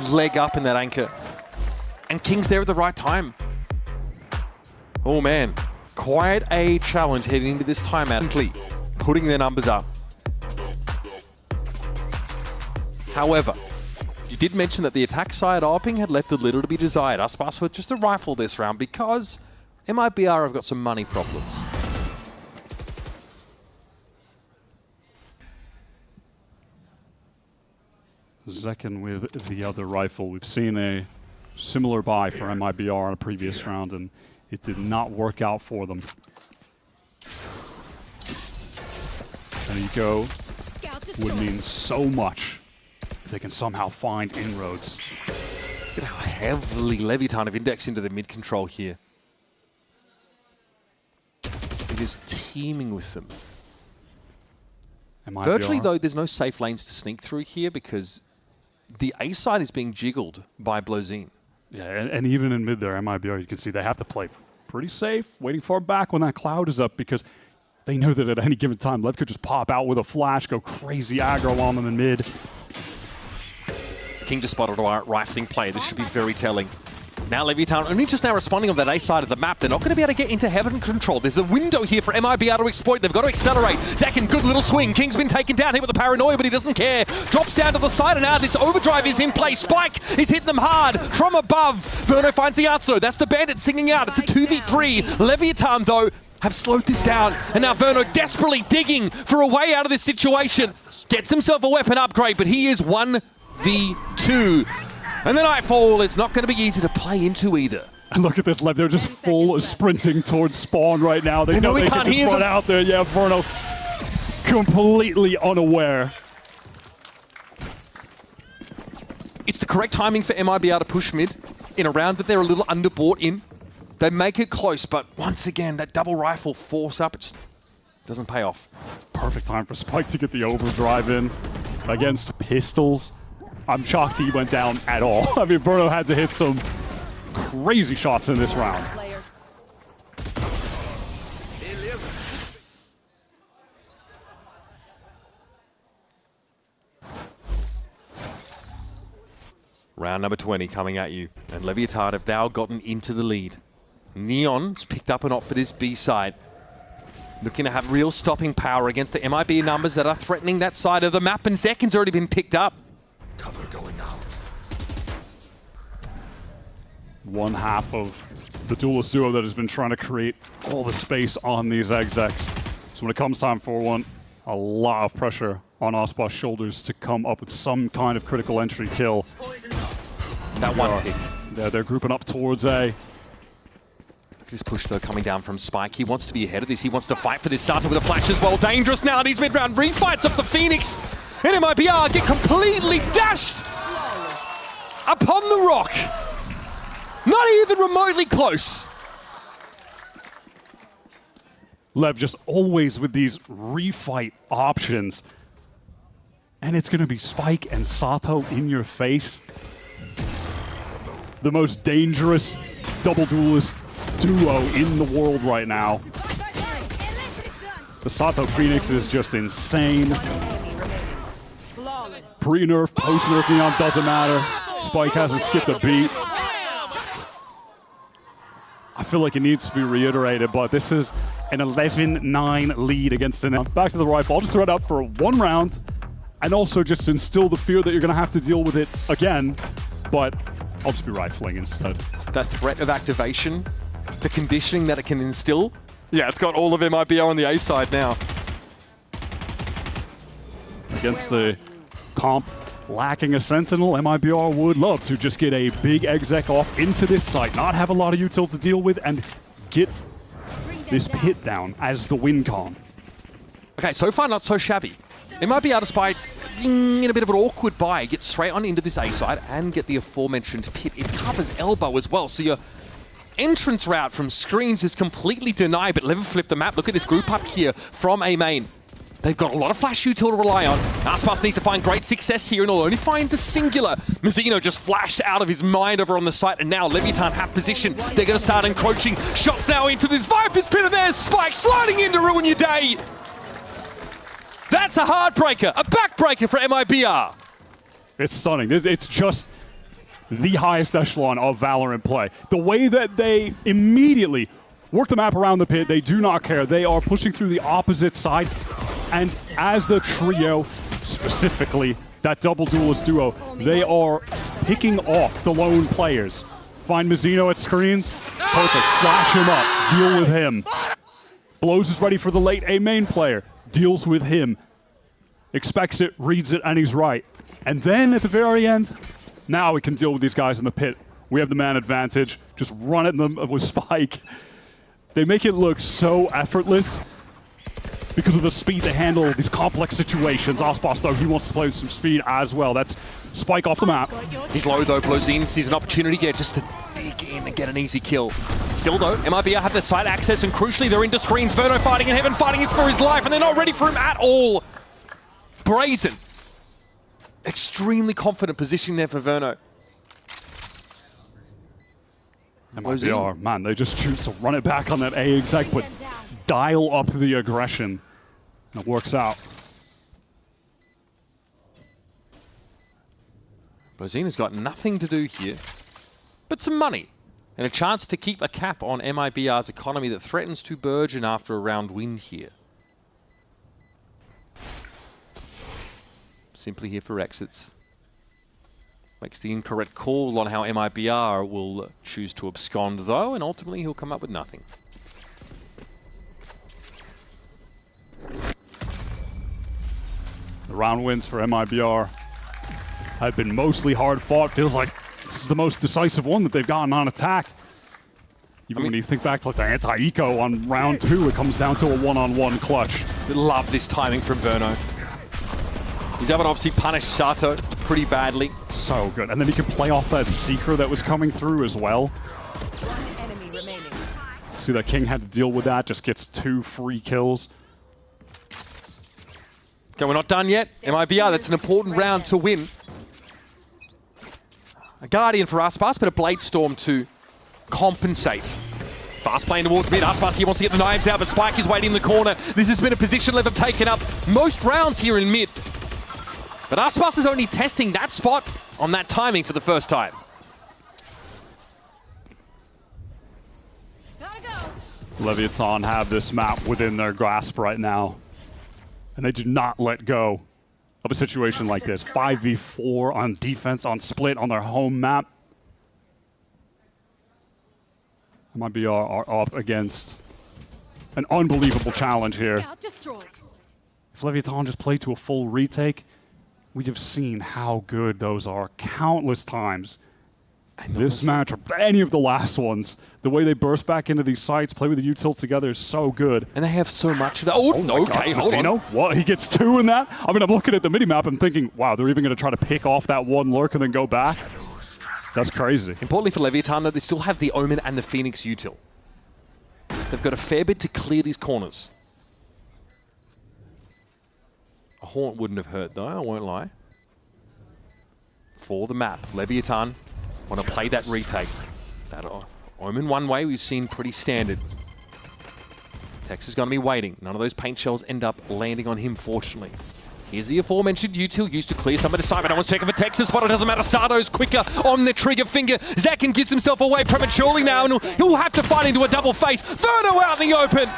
leg up in that anchor. And King's there at the right time. Oh man, quite a challenge heading into this timeout. Putting their numbers up. However, you did mention that the attack side ARPing had left a little to be desired. Aspas with just a rifle this round because MIBR have got some money problems. Zekken with the other rifle. We've seen a similar buy for MIBR in a previous round, and it did not work out for them. There you go. Would mean so much if they can somehow find inroads. Look at how heavily Leviathan have indexed into the mid control here. It is teeming with them. MIBR. Virtually, though, there's no safe lanes to sneak through here because the A side is being jiggled by Blozine. Yeah, and even in mid there, MIBR, you can see they have to play pretty safe, waiting far back when that cloud is up because they know that at any given time, Lev could just pop out with a flash, go crazy aggro on them in mid. King just spotted a rifling play. This should be very telling. Now Leviathan only just now responding on that A side of the map. They're not going to be able to get into heaven control. There's a window here for MIBR to exploit. They've got to accelerate. Zekken, good little swing. King's been taken down here with the paranoia, but he doesn't care. Drops down to the side, and now this overdrive is in play. Spike is hitting them hard from above. Verno finds the answer, though. That's the bandit singing out. It's a 2v3. Leviathan, though, have slowed this down. And now Verno desperately digging for a way out of this situation. Gets himself a weapon upgrade, but he is 1v2. And the Nightfall is not going to be easy to play into either. And look at this, Lev. They're just full sprinting towards spawn right now. They know they can just run out there. Yeah, Verno completely unaware. It's the correct timing for MIBR to push mid in a round that they're a little underbought in. They make it close, but once again, that double rifle force up, it just doesn't pay off. Perfect time for Spike to get the overdrive in against pistols. I'm shocked he went down at all. I mean, Verno had to hit some crazy shots in this round. Round number 20 coming at you, and Leviathan have now gotten into the lead. Neon's picked up an op for this B side. Looking to have real stopping power against the MIB numbers that are threatening that side of the map, and Zekken's already been picked up. Cover going out. One half of the duelist duo that has been trying to create all the space on these execs. So when it comes time for one, a lot of pressure on Aspas' shoulders to come up with some kind of critical entry kill. That one pick. They're grouping up towards A. This push, though, coming down from Spike. He wants to be ahead of this. He wants to fight for this Sata with a flash as well. Dangerous now. These mid-round refights of the Phoenix. And MIBR get completely dashed upon the rock. Not even remotely close. Lev just always with these refight options. And it's going to be Spike and Sato in your face. The most dangerous double duelist duo in the world right now. The Sato Phoenix is just insane. Pre-nerf, post-nerf Neon, doesn't matter. Spike hasn't skipped a beat. I feel like it needs to be reiterated, but this is an 11-9 lead against the Neon. Back to the rifle. I'll just throw it out for one round, and also just instill the fear that you're going to have to deal with it again, but I'll just be rifling instead. That threat of activation, the conditioning that it can instill. Yeah, it's got all of MIBR on the A side now. Against the comp lacking a Sentinel, MIBR would love to just get a big exec off into this site, not have a lot of util to deal with, and get this pit down as the win con. Okay, so far not so shabby. MIBR, despite being in a bit of an awkward buy, get straight on into this A side and get the aforementioned pit. It covers elbow as well, so your entrance route from screens is completely denied, but LEV flip the map. Look at this group up here from A main. They've got a lot of flash util to rely on. Aspas needs to find great success here, and will only find the singular. Mizzino just flashed out of his mind over on the site, and now Leviathan have position. They're going to start encroaching. Shots now into this Viper's pit, and there's Spike sliding in to ruin your day. That's a heartbreaker, a backbreaker for MIBR. It's stunning. It's just the highest echelon of Valorant play. The way that they immediately work the map around the pit, they do not care. They are pushing through the opposite side. And as the trio, specifically that double duelist duo, they are picking off the lone players. Find Mizzino at screens. Perfect. Flash him up. Deal with him. Blows is ready for the late A main player. Deals with him. Expects it, reads it, and he's right. And then at the very end, now we can deal with these guys in the pit. We have the man advantage. Just run at them with Spike. They make it look so effortless because of the speed they handle these complex situations. Aspas, though, he wants to play with some speed as well. That's Spike off the map. He's low, though. Blows in, sees an opportunity here just to dig in and get an easy kill. Still, though, MIBR have the side access, and crucially, they're into screens. Verno fighting in heaven, fighting it for his life, and they're not ready for him at all. Brazen. Extremely confident positioning there for Verno. MIBR, man, they just choose to run it back on that A exec, but dial up the aggression. And it works out. Bozina's got nothing to do here, but some money. And a chance to keep a cap on MIBR's economy that threatens to burgeon after a round win here. Simply here for exits. Makes the incorrect call on how MIBR will choose to abscond, though, and ultimately he'll come up with nothing. The round wins for MIBR have been mostly hard fought. Feels like this is the most decisive one that they've gotten on attack. Even when you think back to like the anti-eco on round 2, it comes down to a one-on-one clutch. Love this timing from Verno. He's able to obviously punish Sato pretty badly. So good. And then he can play off that Seeker that was coming through as well. One enemy remaining. See that King had to deal with that, just gets 2 free kills. Okay, we're not done yet. MIBR, that's an important round to win. A Guardian for Aspas, but a Blade Storm to compensate. Fast playing towards mid. Aspas, he wants to get the knives out, but Spike is waiting in the corner. This has been a position LEV have taken up most rounds here in mid. But Aspas is only testing that spot on that timing for the first time. Gotta go. Leviathan have this map within their grasp right now. And they do not let go of a situation like this. 5v4 on defense, on split, on their home map. MIBR are up against an unbelievable challenge here. Scout destroyed. If Leviathan just played to a full retake, we have seen how good those are countless times. This match, or any of the last ones, the way they burst back into these sites, play with the utils together is so good. And they have so much of that. Oh, no, okay, hold on. What? He gets 2 in that? I mean, I'm looking at the mini-map and thinking, wow, they're even going to try to pick off that one lurk and then go back? That's crazy. Importantly for Leviathan, though, they still have the Omen and the Phoenix util. They've got a fair bit to clear these corners. A Haunt wouldn't have hurt, though, I won't lie. For the map, Leviathan want to play that retake. That Omen one way we've seen pretty standard. Tex is going to be waiting. None of those paint shells end up landing on him, fortunately. Here's the aforementioned util used to clear some of the side, but no one's checking for Texas, but it doesn't matter. Sato's quicker on the trigger finger. Zakin gives himself away prematurely now, and he'll have to fight into a double face. Verno out in the open.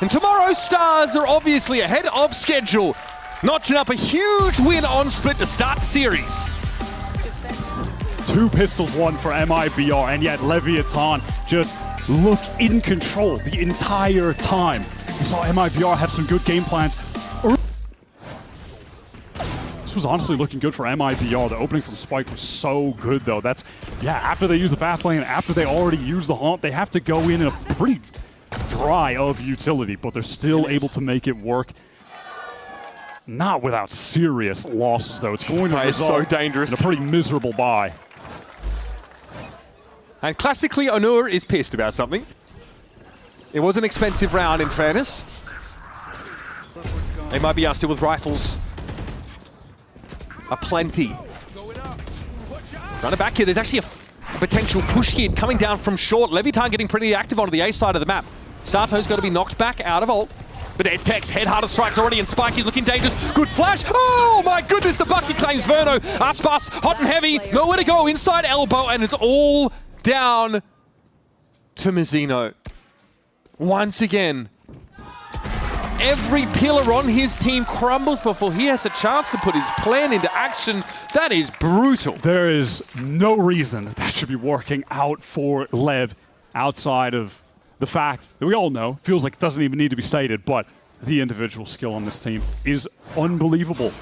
And tomorrow's Stars are obviously ahead of schedule, notching up a huge win on split to start the series. 2 pistols won for MIBR, and yet Leviathan just look in control the entire time. We saw MIBR have some good game plans. was honestly looking good for MIBR. The opening from Spike was so good, though. That's, yeah, after they use the fast lane, after they already use the haunt, they have to go in a pretty dry of utility, but they're still able to make it work. Not without serious losses, though. It's going to result so dangerous. in a pretty miserable bye. And classically, Onur is pissed about something. It was an expensive round, in fairness. They might be still with rifles. Aplenty. Running back here, there's actually a potential push here coming down from short. Leviathan getting pretty active onto the A side of the map. Sato's got to be knocked back out of ult. But there's Tex, head harder strikes already, and Spike is looking dangerous. Good flash. Oh my goodness, the bucket claims Verno. Aspas, hot and heavy, nowhere to go, inside elbow, and it's all down to Mizzino. Once again, every pillar on his team crumbles before he has a chance to put his plan into action. That is brutal. There is no reason that should be working out for LEV outside of the fact that we all know, feels like it doesn't even need to be stated, but the individual skill on this team is unbelievable.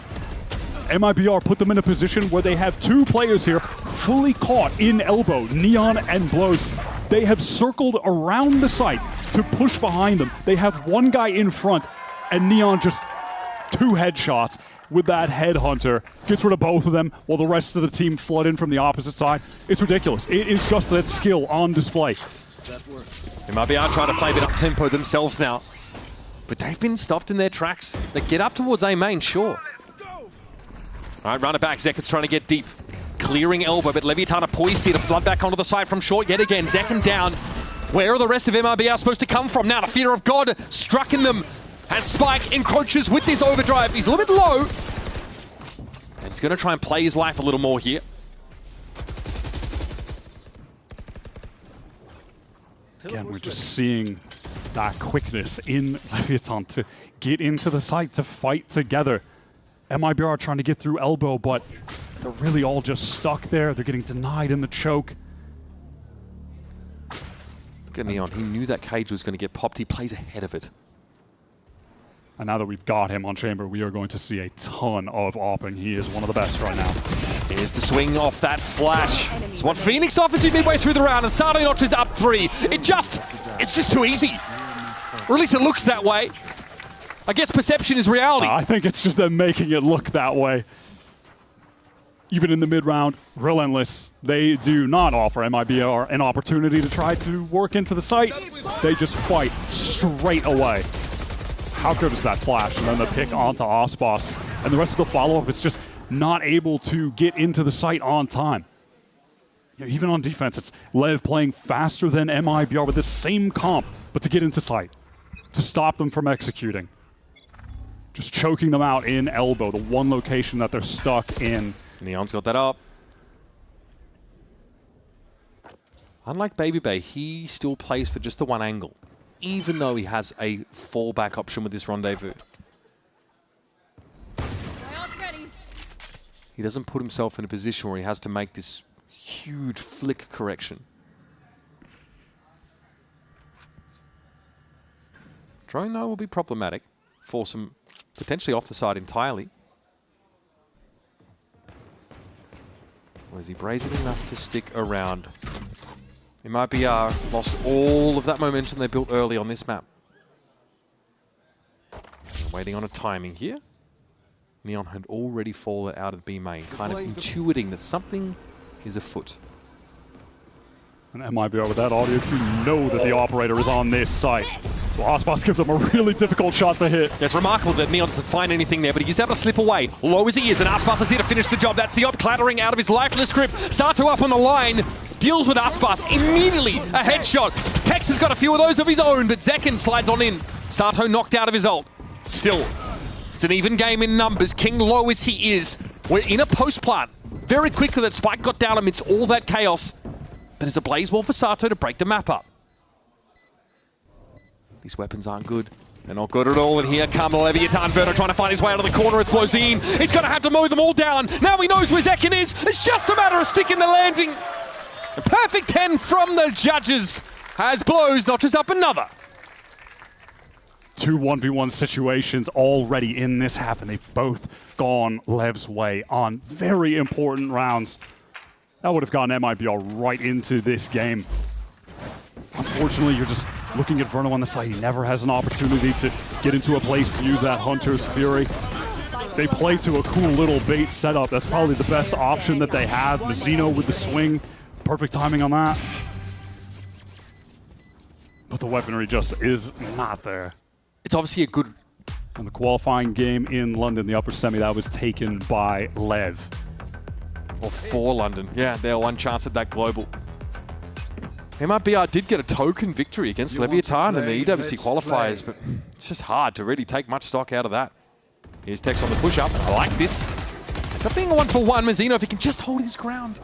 MIBR put them in a position where they have two players here fully caught in elbow, Neon and Blows. They have circled around the site to push behind them. They have one guy in front, and Neon just two headshots with that headhunter. Gets rid of both of them while the rest of the team flood in from the opposite side. It's ridiculous. It is just that skill on display. MIBR trying to play a bit up-tempo themselves now. But they've been stopped in their tracks. They get up towards A main, sure. All right, run it back. Zekken's trying to get deep. Clearing elbow, but Leviathan are poised here to flood back onto the side from short yet again. Zekken down. Where are the rest of MIBR supposed to come from now? The fear of God struck in them as Spike encroaches with this overdrive. He's a little bit low. And he's going to try and play his life a little more here. Again, we're just seeing that quickness in Leviathan to get into the site, to fight together. MIBR trying to get through elbow, but they're really all just stuck there. They're getting denied in the choke. Look at Neon. He knew that cage was going to get popped. He plays ahead of it. And now that we've got him on Chamber, we are going to see a ton of opping. He is one of the best right now. Here's the swing off that flash. It's what Phoenix offers you midway through the round, and Sato notches up 3. It's just too easy. Or at least it looks that way. I guess perception is reality. I think it's just them making it look that way. Even in the mid-round, Relentless, they do not offer MIBR an opportunity to try to work into the site. They just fight straight away. How good is that flash? And then the pick onto Aspas. And the rest of the follow-up is just not able to get into the site on time. You know, even on defense, it's LEV playing faster than MIBR with the same comp, but to get into site, to stop them from executing. Just choking them out in elbow, the one location that they're stuck in. Neon's got that up. Unlike Baby Bay, he still plays for just the one angle, even though he has a fallback option with this rendezvous. He doesn't put himself in a position where he has to make this huge flick correction. Drone, though, will be problematic. Force him potentially off the side entirely. Or is he brazen enough to stick around? MIBR lost all of that momentum they built early on this map. Waiting on a timing here. Neon had already fallen out of B main, kind of intuiting that something is afoot. And MIBR with that audio, you know that the operator is on this site. Well, Aspas gives him a really difficult shot to hit. It's remarkable that Neon doesn't find anything there, but he's able to slip away. Low as he is, and Aspas is here to finish the job. That's the op clattering out of his lifeless grip. Sato up on the line, deals with Aspas. Immediately, a headshot. Tex has got a few of those of his own, but Zekken slides on in. Sato knocked out of his ult. Still, it's an even game in numbers. King low as he is. We're in a post plant. Very quickly that Spike got down amidst all that chaos. But there's a blaze wall for Sato to break the map up. These weapons aren't good. They're not good at all, and here come Leviathan. Verno trying to find his way out of the corner. It's Blozine. He's going to have to mow them all down. Now he knows where Zekken is. It's just a matter of sticking the landing. A perfect 10 from the judges as Blows notches up another. two 1v1 situations already in this half, and they've both gone Lev's way on very important rounds. That would have gotten MIBR right into this game. Unfortunately, you're just looking at Verno on the side. He never has an opportunity to get into a place to use that Hunter's Fury. They play to a cool little bait setup. That's probably the best option that they have. Mazzino with the swing. Perfect timing on that. But the weaponry just is not there. It's obviously a good... And the qualifying game in London, the upper semi, that was taken by LEV. Or for London. Yeah, they're one chance at that global. MIBR did get a token victory against Leviathan in the EWC qualifiers, but it's just hard to really take much stock out of that. Here's Tex on the push-up, and I like this. It's not being a 1-for-1, Mazzino, if he can just hold his ground.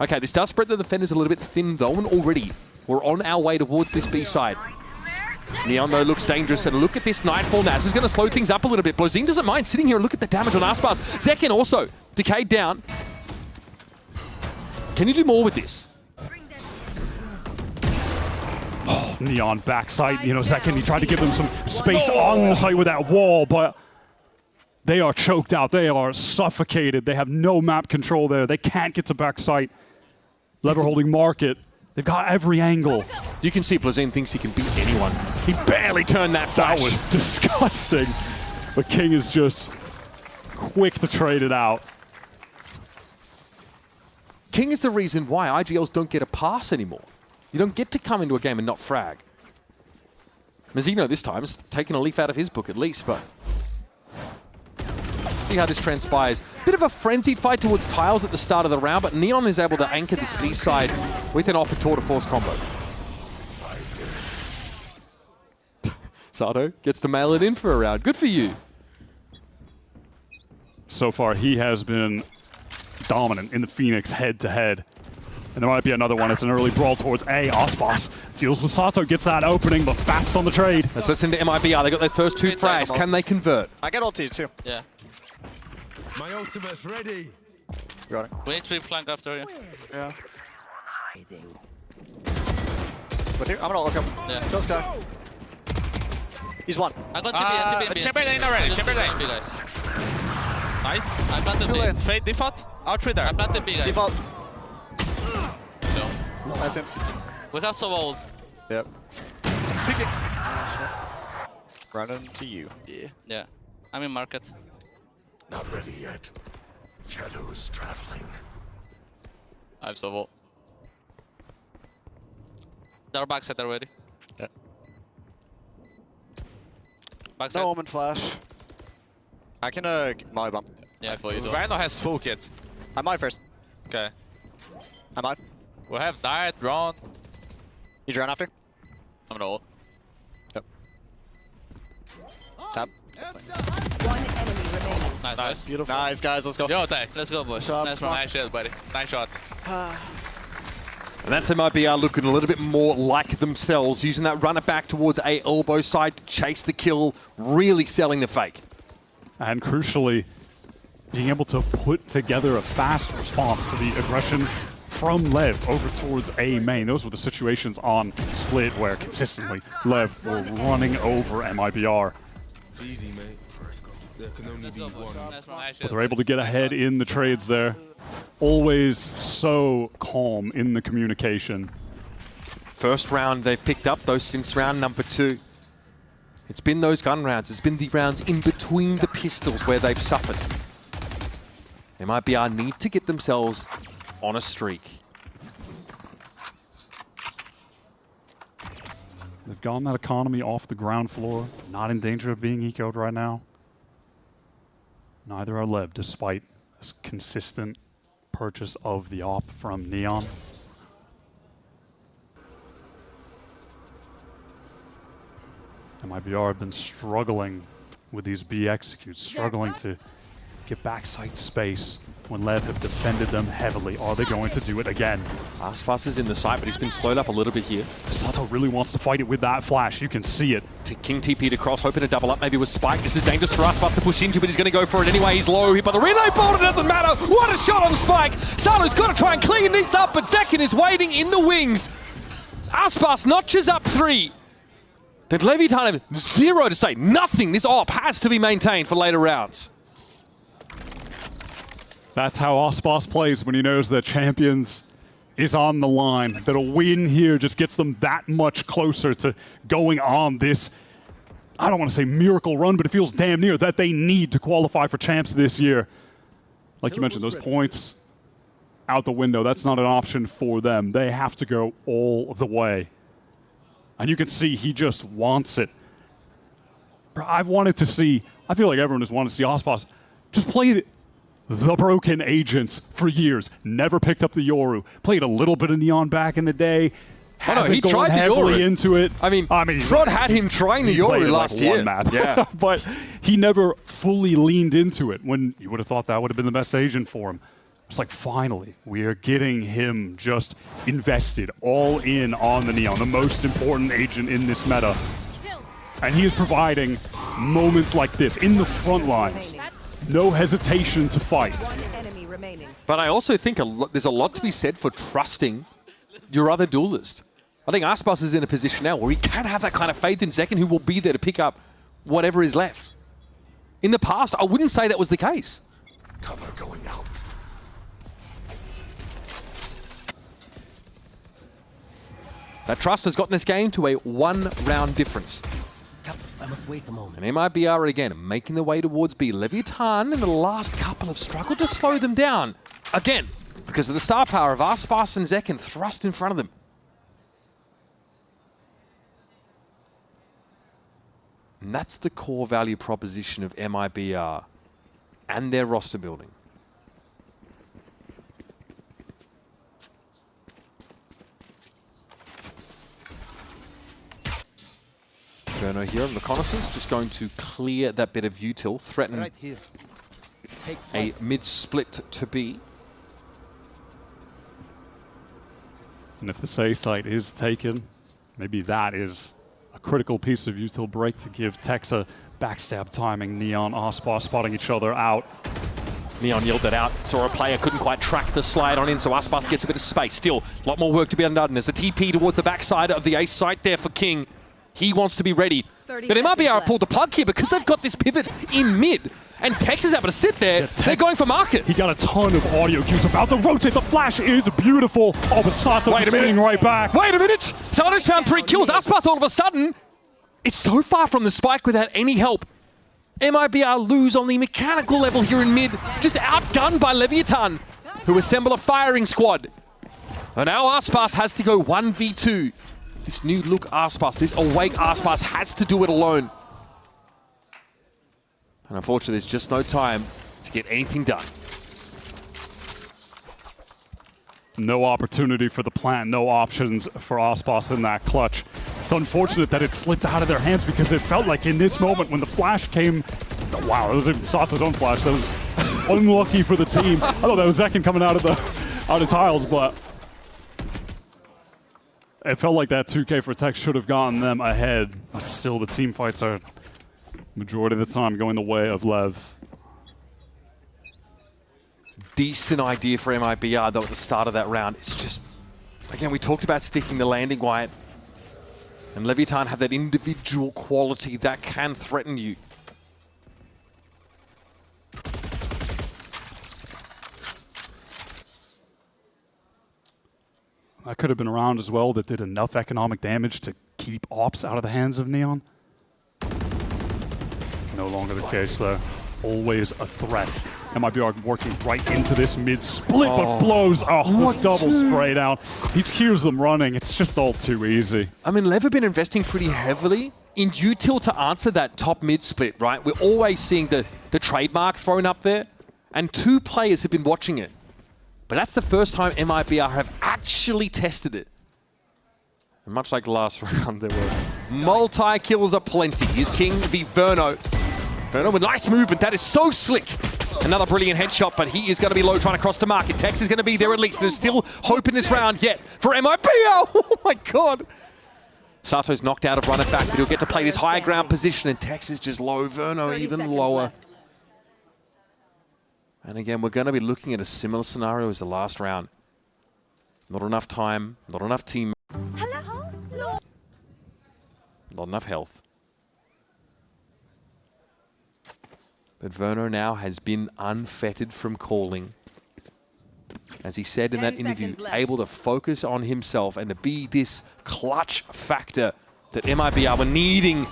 Okay, this does spread the defenders a little bit thin, though, and already we're on our way towards this B side. Neon, though, looks dangerous, and look at this Nightfall. Naz is going to slow things up a little bit. Blozine doesn't mind sitting here and look at the damage on Aspas. Zekin also decayed down. Can you do more with this? Oh, Neon backside, you know, Zekin, he tried to give them some space on the site with that wall, but they are choked out. They are suffocated. They have no map control there. They can't get to backside. Lever holding market. They've got every angle. You can see Blazine thinks he can beat anyone. He barely turned that flash. That was disgusting. But King is just quick to trade it out. King is the reason why IGLs don't get a pass anymore. You don't get to come into a game and not frag. Mazzino this time has taken a leaf out of his book at least, but see how this transpires. Bit of a frenzied fight towards tiles at the start of the round, but Neon is able to anchor this B side with an Opera Tour de Force combo. Sato gets to mail it in for a round. Good for you. So far, he has been dominant in the Phoenix head-to-head. And there might be another one. It's an early brawl towards A. Aspas deals with Sato, gets that opening, but fast on the trade. Let's listen to MIBR. They got their first two frags. Can they convert? I get ulti too. Yeah. My ultimate's ready. Got it. We need to flank after you. Yeah. With you? I'm gonna let's go. Yeah. Go Sky. He's one. I got TP. Chamberlain already. Chamberlain. Guys. Nice. I planted B. Fade default. Out tree there. I planted B, guys. Default. No. Nice him. We have so old. Yep. Picking. Running to you. Yeah. Yeah. I'm in market. Not ready yet. Shadows traveling. I have so old. They're backside already. Yeah. Backside. No Omen flash. I can Molly bump. Yeah, for you too. Rhino has full kit. I might first. Okay. I might. We have died, drawn. You drown after? I'm gonna ult. Yep. Tap. One enemy remaining. Nice, guys. Beautiful. Nice guys, let's go. Yo, thanks. Let's go, boys. Shot. Nice run. Nice shot, buddy. Nice shot. And that's MIBR looking a little bit more like themselves, using that runner back towards A elbow side to chase the kill, really selling the fake. And crucially, being able to put together a fast response to the aggression from LEV over towards A main. Those were the situations on Split where consistently LEV were running over MIBR. Easy, mate. There can only be one. Nice run. Nice But shot. they're able to get ahead in the trades there. Always so calm in the communication. First round they've picked up, though, since round number 2. It's been those gun rounds. It's been the rounds in between the pistols where they've suffered. MIBR need to get themselves on a streak. They've gotten that economy off the ground floor. Not in danger of being ecoed right now. Neither are LEV, despite this consistent purchase of the op from Neon. MIBR have been struggling with these B executes, struggling to get backside space when LEV have defended them heavily. Are they going to do it again? Aspas is in the site, but he's been slowed up a little bit here. Sato really wants to fight it with that flash. You can see it. King TP'd across, hoping to double up maybe with Spike. This is dangerous for Aspas to push into, but he's going to go for it anyway. He's low, but the relay bolt, it doesn't matter. What a shot on Spike. Sato's got to try and clean this up, but Zekin is waiting in the wings. Aspas notches up 3. That Leviathan have zero to say. Nothing. This op has to be maintained for later rounds. That's how Ospas plays when he knows that Champions is on the line. That a win here just gets them that much closer to going on this, I don't want to say miracle run, but it feels damn near that they need to qualify for Champs this year. Like you mentioned, those points out the window, that's not an option for them. They have to go all the way. And you can see he just wants it. I've wanted to see, I feel like everyone has wanted to see Ospas just play the broken agents for years. Never picked up the Yoru. Played a little bit of Neon back in the day. He tried the heavily Yoru into it. I mean Frod had him trying the Yoru last year. One map. Yeah. But he never fully leaned into it when you would have thought that would have been the best agent for him. It's like, finally, we are getting him just invested all in on the Neon, the most important agent in this meta. And he is providing moments like this in the front lines. No hesitation to fight. One enemy remaining. But I also think there's a lot to be said for trusting your other duelist. I think Aspas is in a position now where he can have that kind of faith in Zekken, who will be there to pick up whatever is left. In the past, I wouldn't say that was the case. Cover going out. That trust has gotten this game to a one-round difference. I must wait a moment. And MIBR again making their way towards B. Leviathan in the last couple have struggled to slow them down. Again, because of the star power of Aspas and Zekken thrust in front of them. And that's the core value proposition of MIBR and their roster building. Verno here on reconnaissance, just going to clear that bit of util, threaten Right here. Take a flight. mid-split to B. And if the say site is taken, maybe that is a critical piece of util break to give Texa backstab timing. Neon, Ospas spotting each other out. Neon yelled that out, saw a player, couldn't quite track the slide on in, so Aspas gets a bit of space. Still, a lot more work to be undone. There's a TP towards the backside of the ace site there for King. He wants to be ready. But MIBR have pulled the plug here because they've got this pivot in mid. And Tex is able to sit there. Yeah, they're going for market. He got a ton of audio cues about to rotate. The flash is beautiful. Oh, but Sato is sitting right back. Wait a minute. Sato's found 3 kills. Aspas all of a sudden is so far from the spike without any help. MIBR lose on the mechanical level here in mid. Just outgunned by Leviathan, who assemble a firing squad. And now Aspas has to go 1v2. This new look Aspas, this awake Aspas has to do it alone. And unfortunately, there's just no time to get anything done. No opportunity for the plant, no options for Aspas in that clutch. It's unfortunate that it slipped out of their hands because it felt like in this moment when the flash came, wow, it was even Sato's own flash. That was unlucky for the team. I thought that was Zekken coming out of tiles, but it felt like that 2K for Tech should have gotten them ahead. But still, the team fights are majority of the time going the way of LEV. Decent idea for MIBR though at the start of that round. It's just, again, we talked about sticking the landing, Wyatt. And Leviathan have that individual quality that can threaten you. That could have been a round as well that did enough economic damage to keep Ops out of the hands of Neon. No longer the case though. Always a threat. MIBR working right into this mid-split, but blows a double spray down. He hears them running. It's just all too easy. I mean, LEV have been investing pretty heavily in util to answer that top mid-split, right? We're always seeing the trademark thrown up there, and 2 players have been watching it. But that's the first time MIBR have actually tested it. And much like last round, there were multi-kills aplenty. Here's King v Verno. Verno with nice movement. That is so slick. Another brilliant headshot, but he is going to be low trying to cross the market. Tex is going to be there at least. There's still hope in this round yet for MIBR. Oh my god. Sato's knocked out of run it back, but he'll get to play this higher ground position, and Tex is just low. Verno even lower. And again, we're going to be looking at a similar scenario as the last round. Not enough time, not enough team. Not enough health. But Verno now has been unfettered from calling. As he said in that interview, able to focus on himself and to be this clutch factor that MIBR were needing.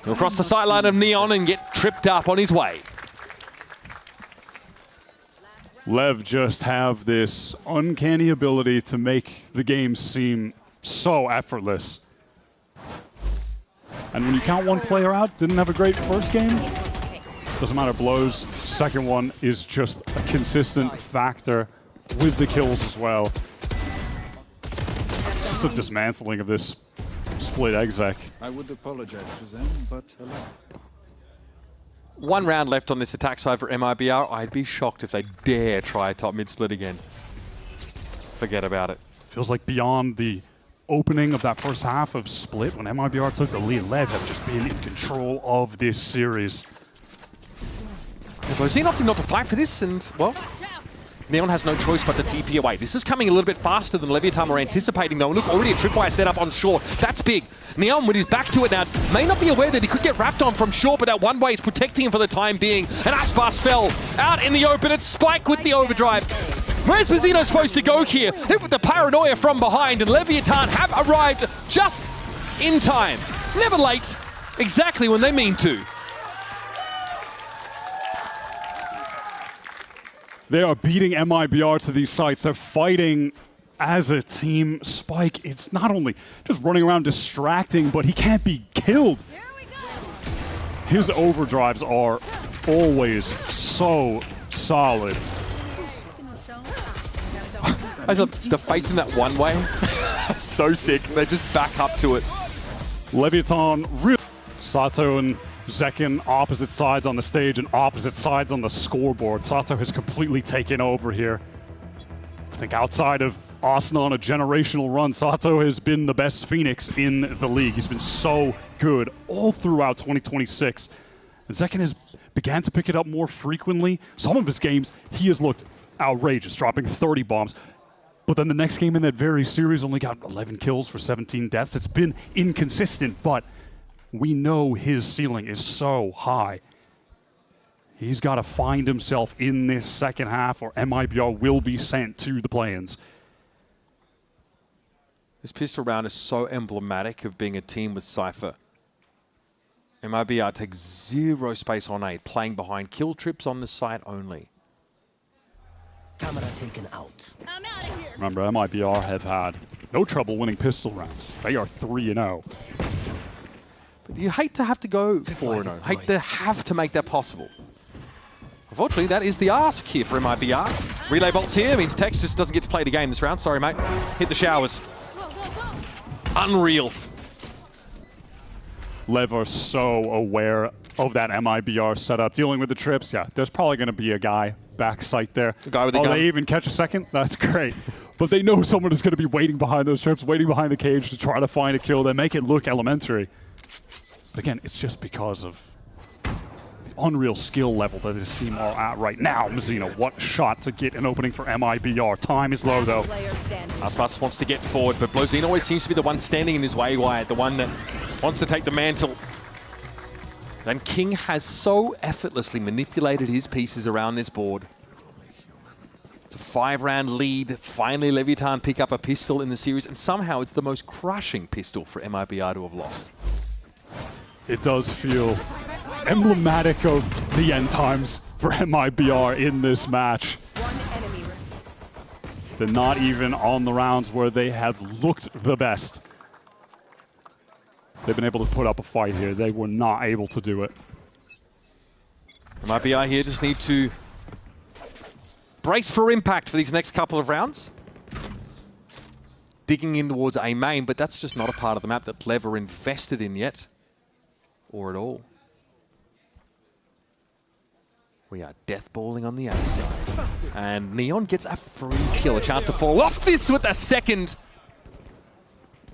He'll cross the sideline of Neon and get tripped up on his way. LEV just have this uncanny ability to make the game seem so effortless. And when you count one player out, didn't have a great first game, doesn't matter blows. Second one is just a consistent factor with the kills as well. It's just a dismantling of this split exec. I would apologize to them, but hello. 1 round left on this attack side for MIBR. I'd be shocked if they dare try a top mid split again. Forget about it. Feels like beyond the opening of that first half of split, when MIBR took the lead, LEV have just been in control of this series. Blozine opting not to fight for this, and, well, Neon has no choice but to TP away. This is coming a little bit faster than Leviathan were anticipating, though. And look, already a tripwire set up on short. That's big. Neon, with his back to it now, may not be aware that he could get wrapped on from short, but that one way is protecting him for the time being. And Aspas fell out in the open. It's Spike with the overdrive. Where's Mazzino supposed to go here? Hit with the paranoia from behind, and Leviathan have arrived just in time. Never late, exactly when they mean to. They are beating MIBR to these sites. They're fighting as a team. Spike, it's not only just running around distracting, but he can't be killed. His overdrives are always so solid. I love the fight in that one way. So sick. They just back up to it. Leviathan, real. Sato and Zekin, opposite sides on the stage and opposite sides on the scoreboard. Sato has completely taken over here. I think outside of Austin on a generational run, Sato has been the best Phoenix in the league. He's been so good all throughout 2026. And Zekin has began to pick it up more frequently. Some of his games, he has looked outrageous, dropping 30 bombs. But then the next game in that very series only got 11 kills for 17 deaths. It's been inconsistent, but we know his ceiling is so high. He's got to find himself in this second half or MIBR will be sent to the play-ins. This pistol round is so emblematic of being a team with Cypher. MIBR takes zero space on A, playing behind kill trips on the site only. Camera taken out. Remember, MIBR have had no trouble winning pistol rounds. They are 3-0. But you hate to have to go 4-0. Hate to have to make that possible. Unfortunately, that is the ask here for MIBR. Relay bolts here means Tex just doesn't get to play the game this round. Sorry, mate. Hit the showers. Unreal. LEV are so aware of that MIBR setup. Dealing with the trips, yeah, there's probably going to be a guy back site there. The guy with the gun. They even catch a second? That's great. But they know someone is going to be waiting behind those trips, waiting behind the cage to try to find a kill. They make it look elementary. But again, it's just because of the unreal skill level that this team are at right now. Mazzino, what shot to get an opening for MIBR. Time is low, though. Aspas wants to get forward, but Blozine always seems to be the one standing in his way wide, the one that wants to take the mantle. And King has so effortlessly manipulated his pieces around this board. It's a 5-round lead. Finally, Leviathan pick up a pistol in the series, and somehow it's the most crushing pistol for MIBR to have lost. It does feel emblematic of the end times for MIBR in this match. They're not even on the rounds where they have looked the best. They've been able to put up a fight here. They were not able to do it. MIBR here just need to brace for impact for these next couple of rounds. Digging in towards A main, but that's just not a part of the map that LEV are invested in yet. Or at all. We are deathballing on the outside. And Neon gets a free kill, a chance to fall off this with a second.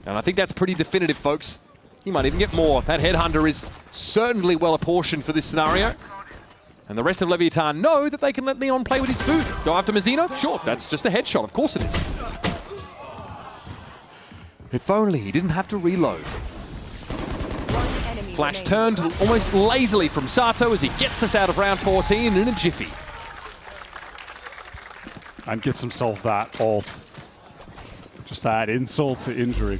And I think that's pretty definitive, folks. He might even get more. That Headhunter is certainly well apportioned for this scenario. And the rest of Leviathan know that they can let Neon play with his food. Go after Mazzino? Sure, that's just a headshot. Of course it is. If only he didn't have to reload. Flash turned almost lazily from Sato as he gets us out of round 14 in a jiffy. And gets himself that ult. Just to add insult to injury.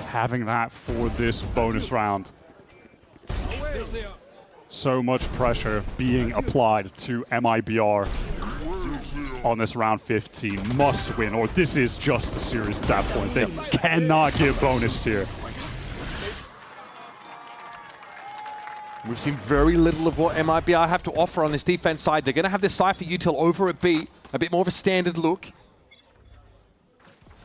Having that for this bonus round. So much pressure being applied to MIBR on this round 15. Must win, or this is just the series at that point. They cannot give bonus here. We've seen very little of what MIBR have to offer on this defense side. They're going to have this Cypher util over at B, a bit more of a standard look.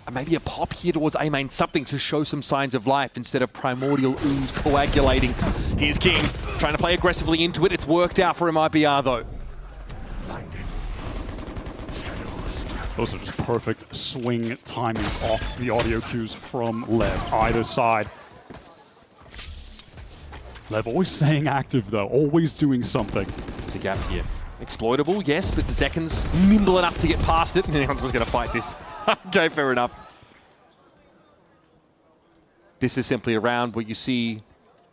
And maybe a pop here towards A main, something to show some signs of life instead of primordial ooze coagulating. Here's King, trying to play aggressively into it. It's worked out for MIBR though. Those are just perfect swing timings off the audio cues from LEV, either side. LEV always staying active though, always doing something. There's a gap here. Exploitable, yes, but the Zekin's nimble enough to get past it, and anyone's just going to fight this. Okay, fair enough. This is simply a round where you see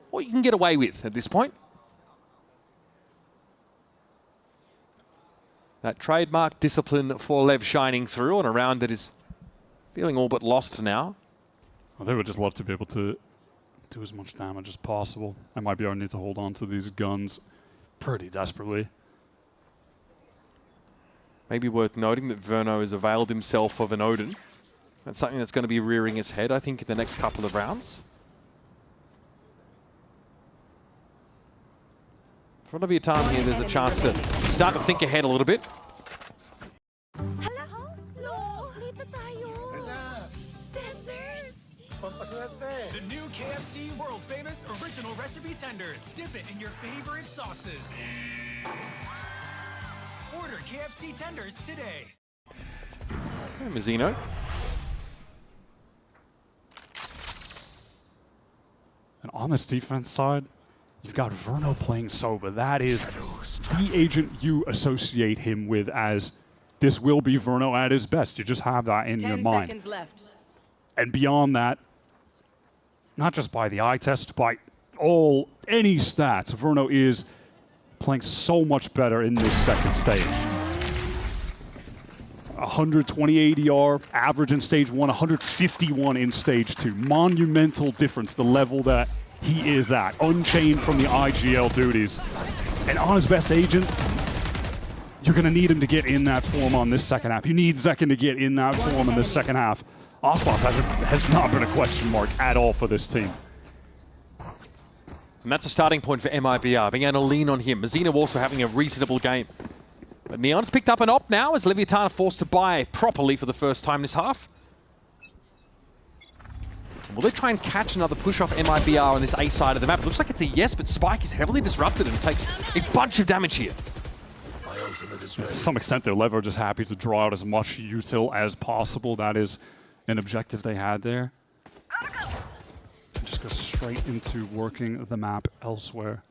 what you can get away with at this point. That trademark discipline for LEV shining through on a round that is feeling all but lost now. Well, they would just love to be able to do as much damage as possible. MIBR need to hold on to these guns pretty desperately. Maybe worth noting that Verno has availed himself of an Odin. That's something that's going to be rearing its head, I think, in the next couple of rounds. For Leviathan here, there's a chance to start to think ahead a little bit. The new KFC world famous original recipe tenders. Dip it in your favorite sauces. Order KFC tenders today. Okay, Mazzino. And on this defense side, you've got Verno playing Sova. That is the agent you associate him with as this will be Verno at his best. You just have that in your mind. 10 seconds left. And beyond that, not just by the eye test, by any stats, Verno is playing so much better in this second stage. 120 ADR, average in stage 1, 151 in stage 2. Monumental difference, the level that he is at. Unchained from the IGL duties. And on his best agent, you're going to need him to get in that form on this second half. You need Zekin to get in that form in the second half. Osboss has not been a question mark at all for this team. And that's a starting point for MIBR, being able to lean on him. Mazzino also having a reasonable game. But Neon's picked up an op now as Leviathan are forced to buy properly for the first time this half. Will they try and catch another push off MIBR on this A side of the map? It looks like it's a yes, but Spike is heavily disrupted and takes a bunch of damage here. To some extent, their LEV are just happy to draw out as much util as possible. That is an objective they had there. And just go straight into working the map elsewhere.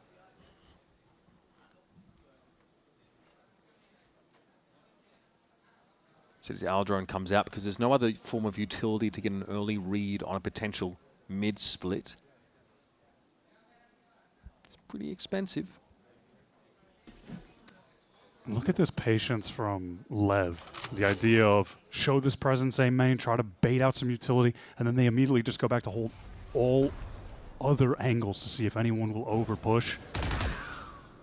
So as Aldrone comes out because there's no other form of utility to get an early read on a potential mid-split. It's pretty expensive. Look at this patience from LEV. The idea of show this presence A main, try to bait out some utility, and then they immediately just go back to hold all other angles to see if anyone will over push.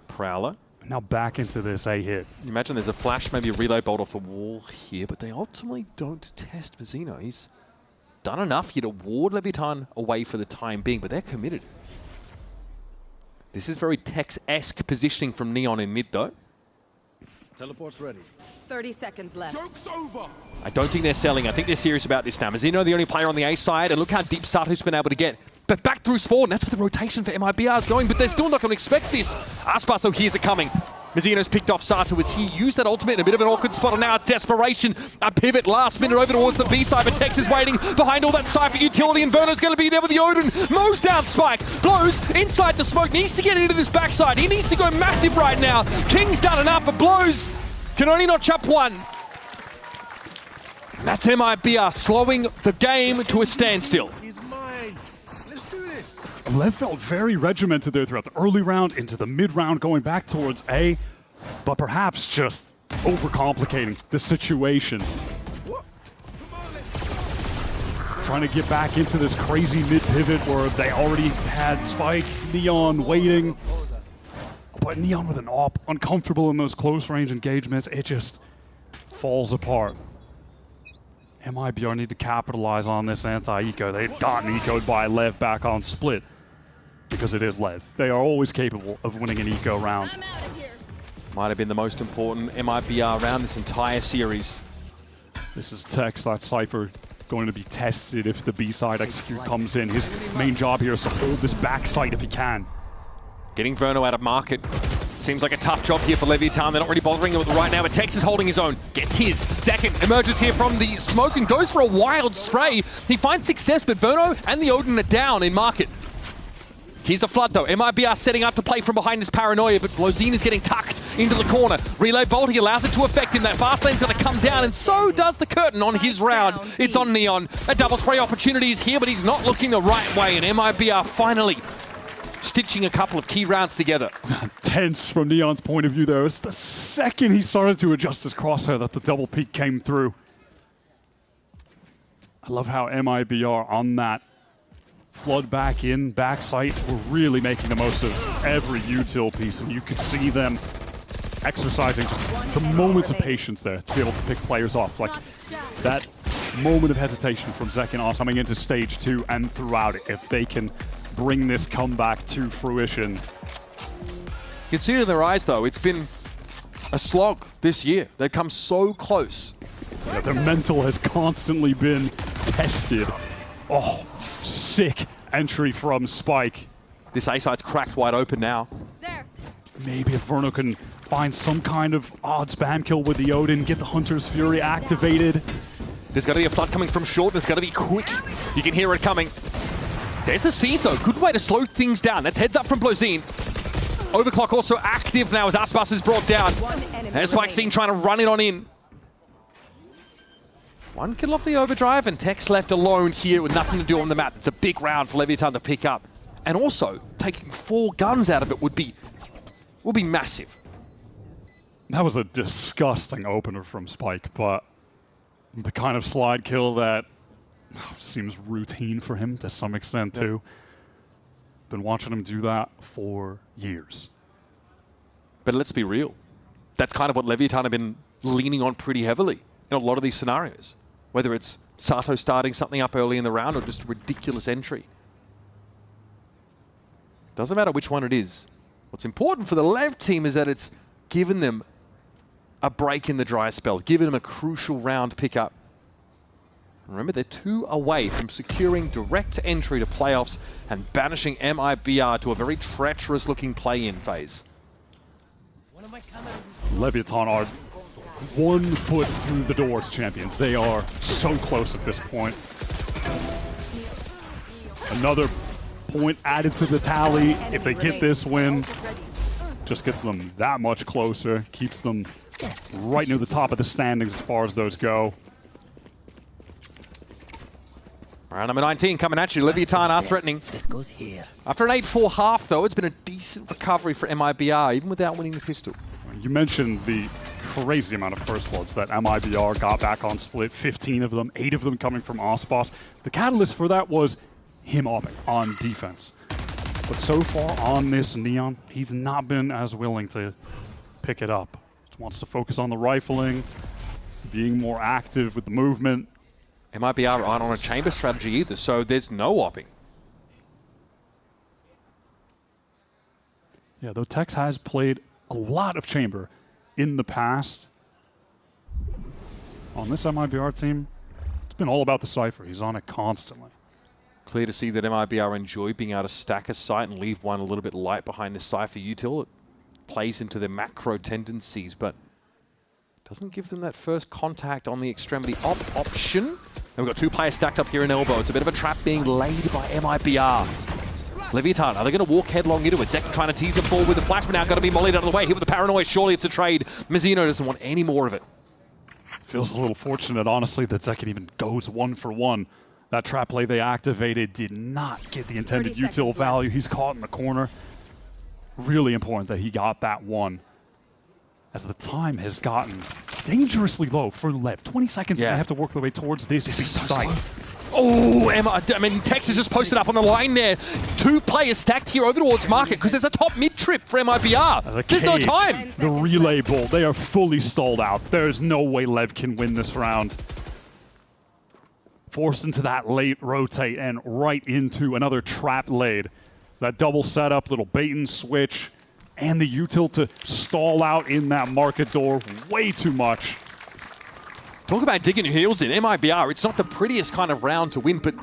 Prowler. Now back into this A hit. You imagine there's a flash, maybe a reload bolt off the wall here, but they ultimately don't test Mazzino. He's done enough here to ward Leviathan away for the time being, but they're committed. This is very Tex-esque positioning from Neon in mid, though. Teleport's ready. 30 seconds left. Joke's over! I don't think they're selling. I think they're serious about this now. Mazzino, the only player on the A side, and look how deep Sato's been able to get. But back through spawn, that's where the rotation for MIBR is going, but they're still not going to expect this. Aspas, though, hears it coming. Mazzino's picked off Sato as he used that ultimate in a bit of an awkward spot, and now it's desperation. A pivot last minute over towards the B side, but Tex is waiting behind all that Cypher utility, and Verno's going to be there with the Odin. Mows down Spike, blows inside the smoke, needs to get into this backside. He needs to go massive right now. King's done enough, but blows can only notch up one. That's MIBR slowing the game to a standstill. LEV felt very regimented there throughout the early round, into the mid round, going back towards A, but perhaps just overcomplicating the situation. Trying to get back into this crazy mid pivot where they already had Spike, Neon waiting. But Neon with an AWP, uncomfortable in those close range engagements, it just falls apart. MIBR need to capitalize on this anti-eco. They've gotten ecoed by LEV back on split because it is LEV. They are always capable of winning an eco round. Might have been the most important MIBR round this entire series. This is Tex, that Cypher, going to be tested if the B-side execute comes in. His main job here is to hold this backside if he can. Getting Verno out of market. Seems like a tough job here for Leviathan. They're not really bothering with it right now, but Tex is holding his own. Gets his. Second emerges here from the smoke and goes for a wild spray. He finds success, but Verno and the Odin are down in market. Here's the flood though. MIBR setting up to play from behind his paranoia, but Lozine is getting tucked into the corner. Reload Bolt, he allows it to affect him. That fast lane's going to come down, and so does the curtain on his round. It's on Neon. A double spray opportunity is here, but he's not looking the right way, and MIBR finally stitching a couple of key rounds together. Tense from Neon's point of view there. It's the second he started to adjust his crosshair that the double peak came through. I love how MIBR on that flood back in, backside, were really making the most of every util piece, and you could see them exercising just the moments of patience there to be able to pick players off. Like that moment of hesitation from Zek and Oz coming into stage 2 and throughout it. If they can bring this comeback to fruition. You can see it in their eyes though, it's been a slog this year. They've come so close. Yeah, their mental has constantly been tested. Oh, sick entry from Spike. This A side's cracked wide open now. Maybe if Verno can find some kind of odd spam kill with the Odin, get the Hunter's Fury activated. There's got to be a flood coming from short, and it's got to be quick. You can hear it coming. There's the C's though. Good way to slow things down. That's heads up from Blozine. Overclock also active now as Aspas is brought down. And Spike seen trying to run it on in. One kill off the overdrive, and Tex left alone here with nothing to do on the map. It's a big round for Leviathan to pick up. And also, taking 4 guns out of it would be massive. That was a disgusting opener from Spike, but the kind of slide kill that seems routine for him to some extent too. Been watching him do that for years. But let's be real. That's kind of what Leviathan have been leaning on pretty heavily in a lot of these scenarios. Whether it's Sato starting something up early in the round or just a ridiculous entry. Doesn't matter which one it is. What's important for the LEV team is that it's given them a break in the dry spell, given them a crucial round pickup. Remember, they're 2 away from securing direct entry to playoffs and banishing MIBR to a very treacherous-looking play-in phase. Leviathan are 1 foot through the door to champions. They are so close at this point. Another point added to the tally. If they get this win, just gets them that much closer, keeps them right near the top of the standings as far as those go. Round number 19 coming at you. Leviathan are threatening. This goes here. After an 8-4 half, though, it's been a decent recovery for MIBR, even without winning the pistol. You mentioned the crazy amount of first bloods that MIBR got back on split. 15 of them, 8 of them coming from Ospas. The catalyst for that was him opping on defense. But so far on this Neon, he's not been as willing to pick it up. Just wants to focus on the rifling, being more active with the movement. MIBR aren't on a chamber strategy either, so there's no opping. Yeah, though Tex has played a lot of chamber in the past. On this MIBR team, it's been all about the Cypher. He's on it constantly. Clear to see that MIBR enjoy being able to stack a site and leave one a little bit light behind the Cypher util. It plays into their macro tendencies, but doesn't give them that first contact on the extremity option. And we've got 2 players stacked up here in elbow. It's a bit of a trap being laid by MIBR. Leviathan, are they going to walk headlong into it? Zek trying to tease it forward with the flash, but now got to be mollied out of the way. Hit with the paranoia, surely it's a trade. Mizzino doesn't want any more of it. Feels a little fortunate, honestly, that Zek even goes 1 for 1 That trap play they activated did not get the intended util value. He's caught in the corner. Really important that he got that one, as the time has gotten dangerously low for LEV. 20 seconds, they have to work their way towards this site. Oh, I mean, Tex has just posted up on the line there. 2 players stacked here over towards market because there's a top mid trip for MIBR. There's no time. The relay bull, they are fully stalled out. There's no way LEV can win this round. Forced into that late rotate and right into another trap laid. That double setup, little bait and switch, and the util to stall out in that market door way too much. Talk about digging your heels in. MIBR, it's not the prettiest kind of round to win, but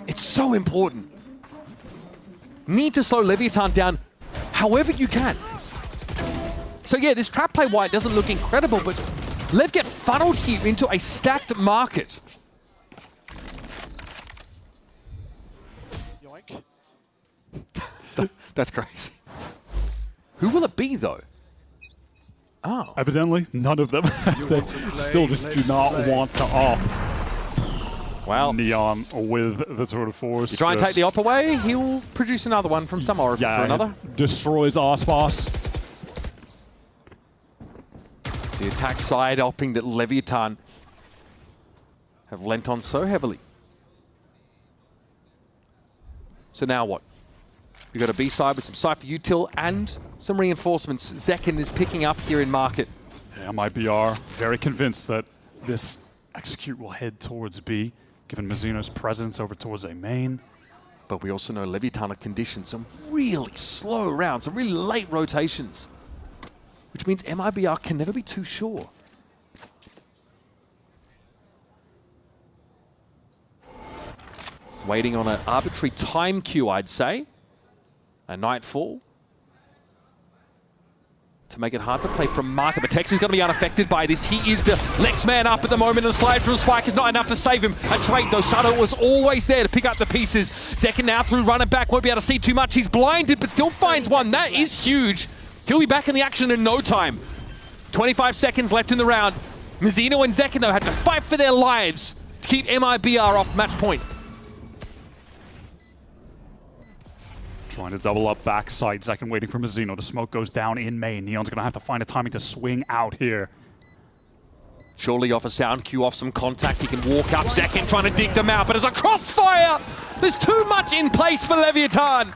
it's so important. Need to slow Leviathan down however you can. So yeah, this trap play white doesn't look incredible, but LEV get funneled here into a stacked market. Yoink. That's crazy. Who will it be, though? Oh. Evidently, none of them. They still just do not want to off. Well, Neon with the sort of force. You try and take the op away, he'll produce another one from some orifice or another. Destroys Ospas. The attack side opping that Leviathan have lent on so heavily. So now what? We've got a B side with some Cypher util and some reinforcements. Zekin is picking up here in market. Yeah, MIBR very convinced that this execute will head towards B, given Mizuno's presence over towards A main. But we also know Leviathan are conditioned some really slow rounds, some really late rotations, which means MIBR can never be too sure. Waiting on an arbitrary time cue, I'd say. A nightfall to make it hard to play from market. But Tex is going to be unaffected by this. He is the next man up at the moment, and the slide from Spike is not enough to save him. A trade, though. Shadow was always there to pick up the pieces. Zekin now through running back. Won't be able to see too much. He's blinded, but still finds one. That is huge. He'll be back in the action in no time. 25 seconds left in the round. Mizuno and Zekin, though, had to fight for their lives to keep MIBR off match point. Trying to double up backside. Zekin waiting for Mizuno. The smoke goes down in main. Neon's going to have to find a timing to swing out here. Surely off a sound cue, off some contact. He can walk up. Zekin trying to dig them out, but as a crossfire, there's too much in place for Leviathan.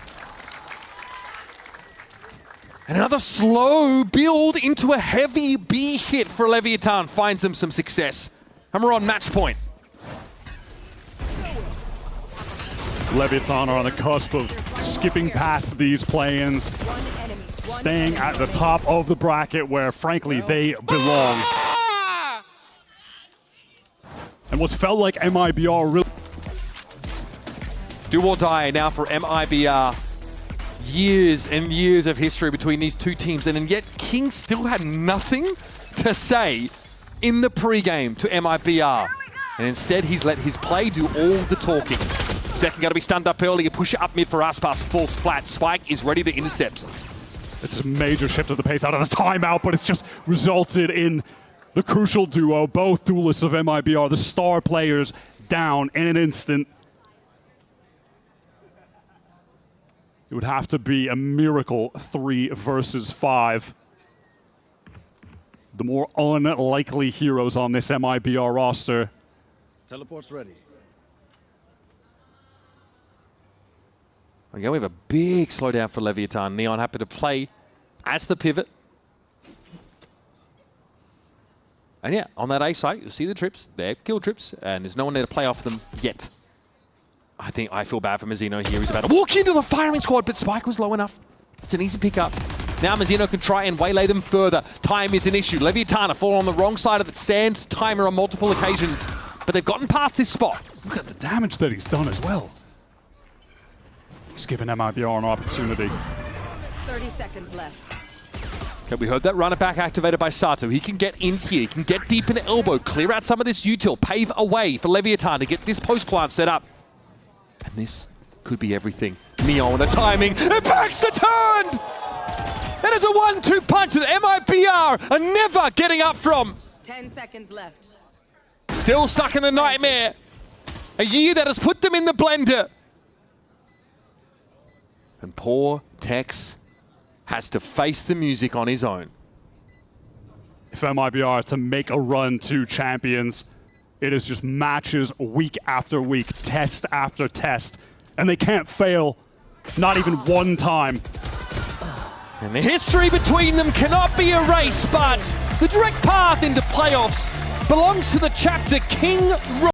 And another slow build into a heavy B hit for Leviathan finds them some success. And we're on match point. Leviathan are on the cusp of skipping past these play-ins, staying at the top of the bracket where, frankly, they belong. And what's felt like MIBR really... Do or die now for MIBR. Years and years of history between these two teams, and yet King still had nothing to say in the pre-game to MIBR. And instead, he's let his play do all the talking. Zekin going to be stunned up early. A push up mid for Aspas. Falls flat. Spike is ready to intercept. It's a major shift of the pace out of the timeout, but it's just resulted in the crucial duo. Both duelists of MIBR, the star players, down in an instant. It would have to be a miracle 3 versus 5. The more unlikely heroes on this MIBR roster. Teleport's ready. Again, we have a big slowdown for Leviathan. Neon happy to play as the pivot. And yeah, on that A site, you'll see the trips. They're kill trips, and there's no one there to play off them yet. I feel bad for Mizuno here. He's about to walk into the firing squad, but Spike was low enough. It's an easy pickup. Now Mizuno can try and waylay them further. Time is an issue. Leviathan have fallen on the wrong side of the sand timer on multiple occasions, but they've gotten past this spot. Look at the damage that he's done as well. He's given MIBR an opportunity. 30 seconds left. Okay, we heard that runner back activated by Sato. He can get in here, he can get deep in the elbow, clear out some of this util, pave a way for Leviathan to get this post plant set up. And this could be everything. Neon with the timing, and backs are turned! That is a 1-2 punch that MIBR are never getting up from. 10 seconds left. Still stuck in the nightmare. A year that has put them in the blender. And poor Tex has to face the music on his own. If MIBR are to make a run to champions, it is just matches week after week, test after test, and they can't fail, not even one time. And the history between them cannot be erased, but the direct path into playoffs belongs to the chapter King.